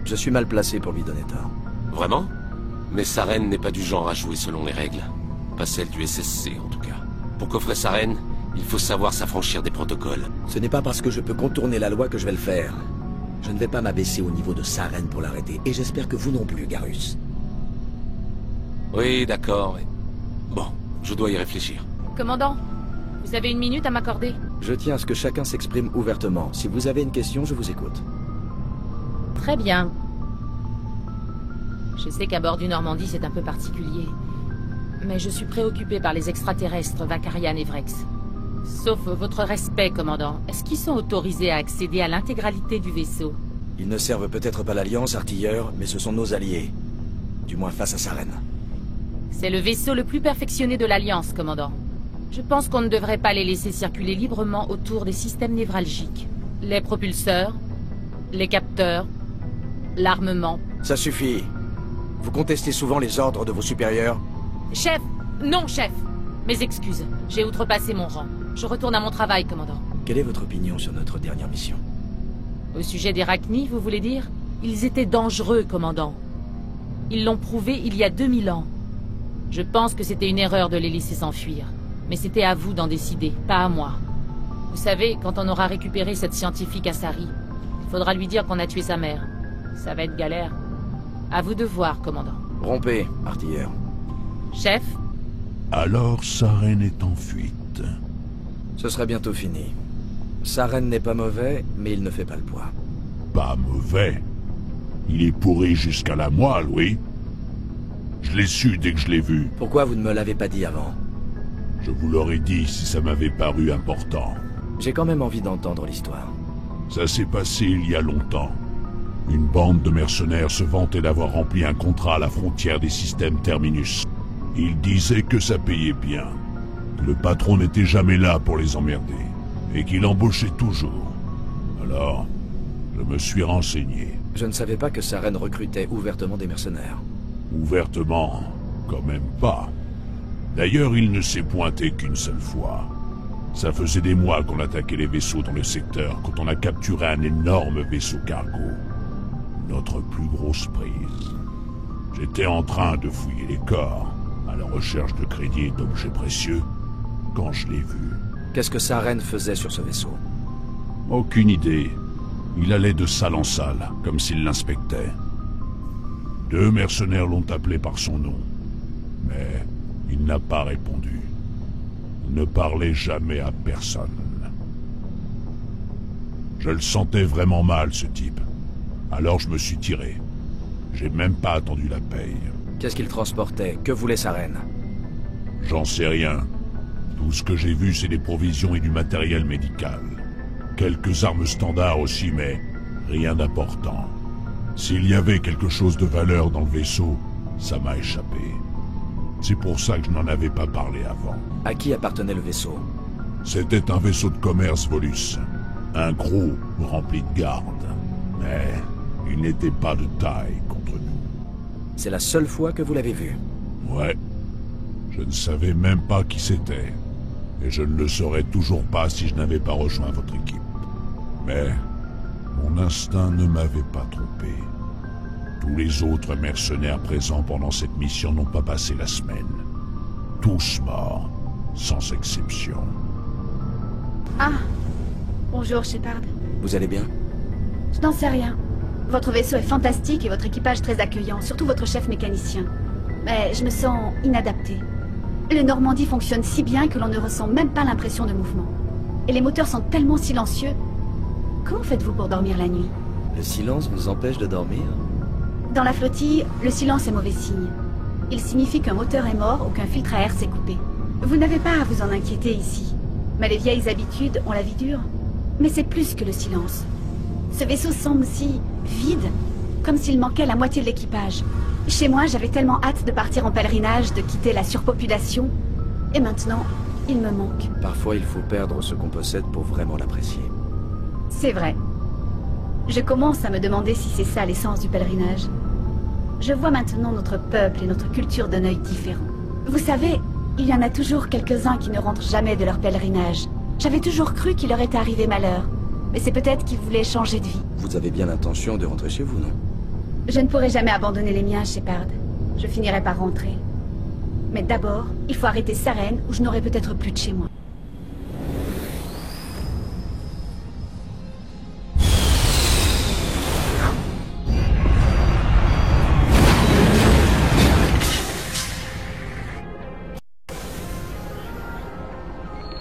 Je suis mal placé pour lui donner tort. Vraiment? Mais Saren n'est pas du genre à jouer selon les règles. Pas celles du SSC, en tout cas. Pour coffrer Saren, il faut savoir s'affranchir des protocoles. Ce n'est pas parce que je peux contourner la loi que je vais le faire. Je ne vais pas m'abaisser au niveau de Saren pour l'arrêter, et j'espère que vous non plus, Garrus. Oui, d'accord. Bon, je dois y réfléchir. Commandant, vous avez une minute à m'accorder? Je tiens à ce que chacun s'exprime ouvertement. Si vous avez une question, je vous écoute. Très bien. Je sais qu'à bord du Normandie, c'est un peu particulier. Mais je suis préoccupé par les extraterrestres Vakarian et Vrex. Sauf votre respect, commandant. Est-ce qu'ils sont autorisés à accéder à l'intégralité du vaisseau? Ils ne servent peut-être pas l'Alliance, artilleurs, mais ce sont nos alliés. Du moins face à Saren. C'est le vaisseau le plus perfectionné de l'Alliance, commandant. Je pense qu'on ne devrait pas les laisser circuler librement autour des systèmes névralgiques. Les propulseurs, les capteurs, l'armement. Ça suffit. Vous contestez souvent les ordres de vos supérieurs? Chef! Non, chef! Mes excuses, j'ai outrepassé mon rang. Je retourne à mon travail, commandant. Quelle est votre opinion sur notre dernière mission? Au sujet des Rachni, vous voulez dire? Ils étaient dangereux, commandant. Ils l'ont prouvé il y a 2000 ans. Je pense que c'était une erreur de les laisser s'enfuir. Mais c'était à vous d'en décider, pas à moi. Vous savez, quand on aura récupéré cette scientifique à Sari, il faudra lui dire qu'on a tué sa mère. Ça va être galère. À vous de voir, commandant. Rompez, artilleur. Chef? Alors Saren est en fuite. Ce sera bientôt fini. Saren n'est pas mauvais, mais il ne fait pas le poids. Pas mauvais. Il est pourri jusqu'à la moelle, oui. Je l'ai su dès que je l'ai vu. Pourquoi vous ne me l'avez pas dit avant? Je vous l'aurais dit si ça m'avait paru important. J'ai quand même envie d'entendre l'histoire. Ça s'est passé il y a longtemps. Une bande de mercenaires se vantait d'avoir rempli un contrat à la frontière des systèmes Terminus. Ils disaient que ça payait bien, que le patron n'était jamais là pour les emmerder, et qu'il embauchait toujours. Alors, je me suis renseigné. Je ne savais pas que Saren recrutait ouvertement des mercenaires. Ouvertement, quand même pas. D'ailleurs, il ne s'est pointé qu'une seule fois. Ça faisait des mois qu'on attaquait les vaisseaux dans le secteur quand on a capturé un énorme vaisseau cargo. Notre plus grosse prise. J'étais en train de fouiller les corps, à la recherche de crédits et d'objets précieux, quand je l'ai vu. Qu'est-ce que Saren faisait sur ce vaisseau? Aucune idée. Il allait de salle en salle, comme s'il l'inspectait. 2 mercenaires l'ont appelé par son nom, mais il n'a pas répondu. Il ne parlait jamais à personne. Je le sentais vraiment mal, ce type. Alors je me suis tiré. J'ai même pas attendu la paye. Qu'est-ce qu'il transportait? Que voulait Saren? J'en sais rien. Tout ce que j'ai vu, c'est des provisions et du matériel médical. Quelques armes standards aussi, mais rien d'important. S'il y avait quelque chose de valeur dans le vaisseau, ça m'a échappé. C'est pour ça que je n'en avais pas parlé avant. À qui appartenait le vaisseau? C'était un vaisseau de commerce Volus. Un gros, rempli de gardes. Mais il n'était pas de taille contre nous. C'est la seule fois que vous l'avez vu? Ouais. Je ne savais même pas qui c'était. Et je ne le saurais toujours pas si je n'avais pas rejoint votre équipe. Mais mon instinct ne m'avait pas trompé. Tous les autres mercenaires présents pendant cette mission n'ont pas passé la semaine. Tous morts, sans exception. Ah, bonjour Shepard. Vous allez bien? Je n'en sais rien. Votre vaisseau est fantastique et votre équipage très accueillant, surtout votre chef mécanicien. Mais je me sens inadapté. Le Normandie fonctionne si bien que l'on ne ressent même pas l'impression de mouvement. Et les moteurs sont tellement silencieux. Comment faites-vous pour dormir la nuit? Le silence vous empêche de dormir? Dans la flottille, le silence est mauvais signe. Il signifie qu'un moteur est mort ou qu'un filtre à air s'est coupé. Vous n'avez pas à vous en inquiéter ici. Mais les vieilles habitudes ont la vie dure. Mais c'est plus que le silence. Ce vaisseau semble si vide, comme s'il manquait la moitié de l'équipage. Chez moi, j'avais tellement hâte de partir en pèlerinage, de quitter la surpopulation. Et maintenant, il me manque. Parfois, il faut perdre ce qu'on possède pour vraiment l'apprécier. C'est vrai. Je commence à me demander si c'est ça l'essence du pèlerinage. Je vois maintenant notre peuple et notre culture d'un œil différent. Vous savez, il y en a toujours quelques-uns qui ne rentrent jamais de leur pèlerinage. J'avais toujours cru qu'il leur était arrivé malheur. Mais c'est peut-être qu'ils voulaient changer de vie. Vous avez bien l'intention de rentrer chez vous, non? Je ne pourrai jamais abandonner les miens, Shepard. Je finirai par rentrer. Mais d'abord, il faut arrêter Saren ou je n'aurai peut-être plus de chez moi.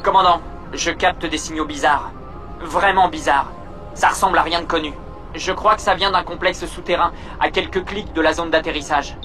Commandant, je capte des signaux bizarres. Vraiment bizarres. Ça ressemble à rien de connu. Je crois que ça vient d'un complexe souterrain, à quelques clics de la zone d'atterrissage.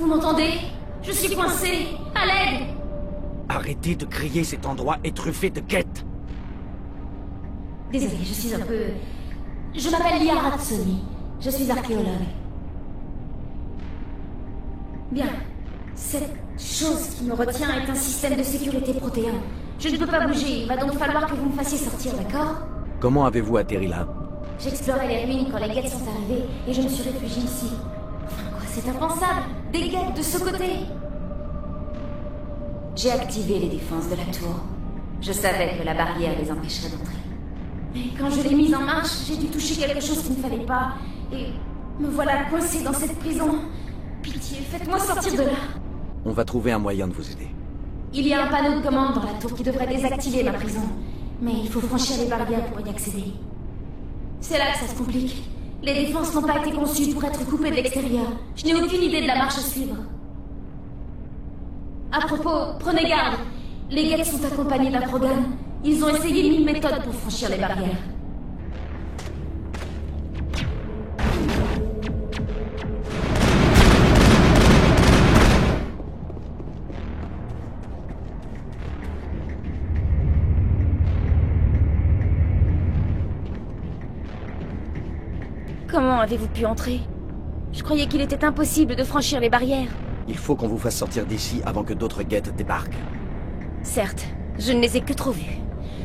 Vous m'entendez? Je suis coincée. À l'aide! Arrêtez de crier, cet endroit est truffé de guettes. Désolée, je suis un peu... Je m'appelle Lia Ratsoni. Je suis archéologue. Bien. Cette chose qui me retient est un système de sécurité protéin. Je ne peux pas bouger, il va donc falloir que vous me fassiez sortir, d'accord? Comment avez-vous atterri là? J'explorais les ruines quand les guettes sont arrivées, et je me suis réfugiée ici. Enfin quoi, c'est impensable! Des guettes de ce côté! J'ai activé les défenses de la tour. Je savais que la barrière les empêcherait d'entrer. Mais quand je l'ai mise en marche, j'ai dû toucher quelque chose qu'il ne fallait pas, et me voilà coincée dans cette prison. Pitié, faites-moi sortir de là! On va trouver un moyen de vous aider. Il y a un panneau de commande dans la tour qui devrait désactiver ma prison. Mais il faut franchir les barrières pour y accéder. C'est là que ça se complique. Les défenses n'ont pas été conçues pour être coupées de l'extérieur. Je n'ai aucune idée de la marche à suivre. À propos, prenez garde. Les guettes sont accompagnés d'un Krogan. Ils ont essayé 1000 méthodes pour franchir les barrières. Comment avez-vous pu entrer? Je croyais qu'il était impossible de franchir les barrières. Il faut qu'on vous fasse sortir d'ici avant que d'autres guettes débarquent. Certes, je ne les ai que trop vus.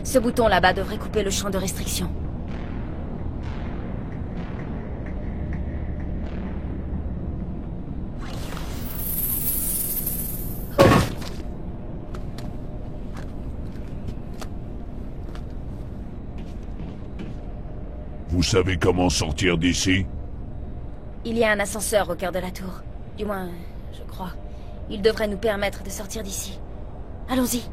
Ce bouton là-bas devrait couper le champ de restriction. Vous savez comment sortir d'ici? Il y a un ascenseur au cœur de la tour. Du moins, je crois. Il devrait nous permettre de sortir d'ici. Allons-y.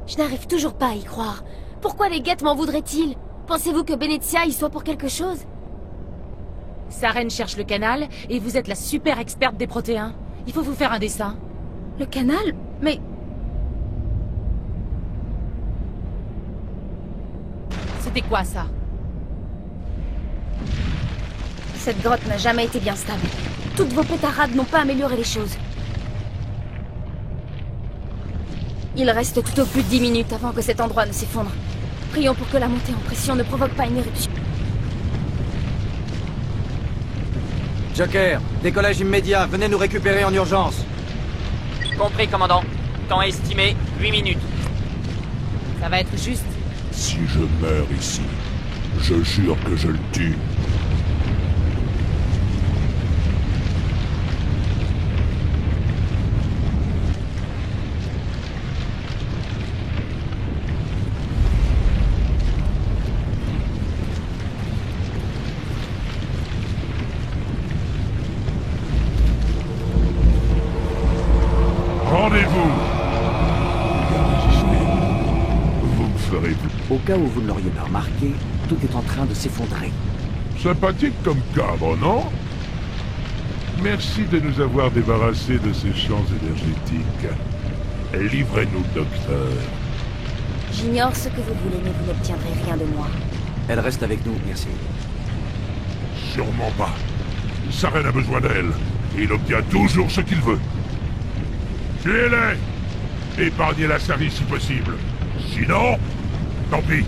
Je n'arrive toujours pas à y croire. Pourquoi les guettes m'en voudraient-ils? Pensez-vous que Benezia y soit pour quelque chose? Saren cherche le canal, et vous êtes la super experte des protéins. Il faut vous faire un dessin. Le canal? Mais... C'était quoi, ça? Cette grotte n'a jamais été bien stable. Toutes vos pétarades n'ont pas amélioré les choses. Il reste tout au plus 10 minutes avant que cet endroit ne s'effondre. Prions pour que la montée en pression ne provoque pas une éruption. Joker, décollage immédiat, venez nous récupérer en urgence. Compris, commandant. Temps estimé, 8 minutes. Ça va être juste. Si je meurs ici, je jure que je le tue. Rendez-vous! Vous me ferez... Au cas où vous ne l'auriez pas remarqué, tout est en train de s'effondrer. Sympathique comme cadre, non? Merci de nous avoir débarrassés de ces champs énergétiques. Livrez-nous, docteur. J'ignore ce que vous voulez, mais vous n'obtiendrez rien de moi. Elle reste avec nous, merci. Sûrement pas. Saren a besoin d'elle. Il obtient toujours ce qu'il veut. Tuez-les! Épargnez la service si possible. Sinon, tant pis.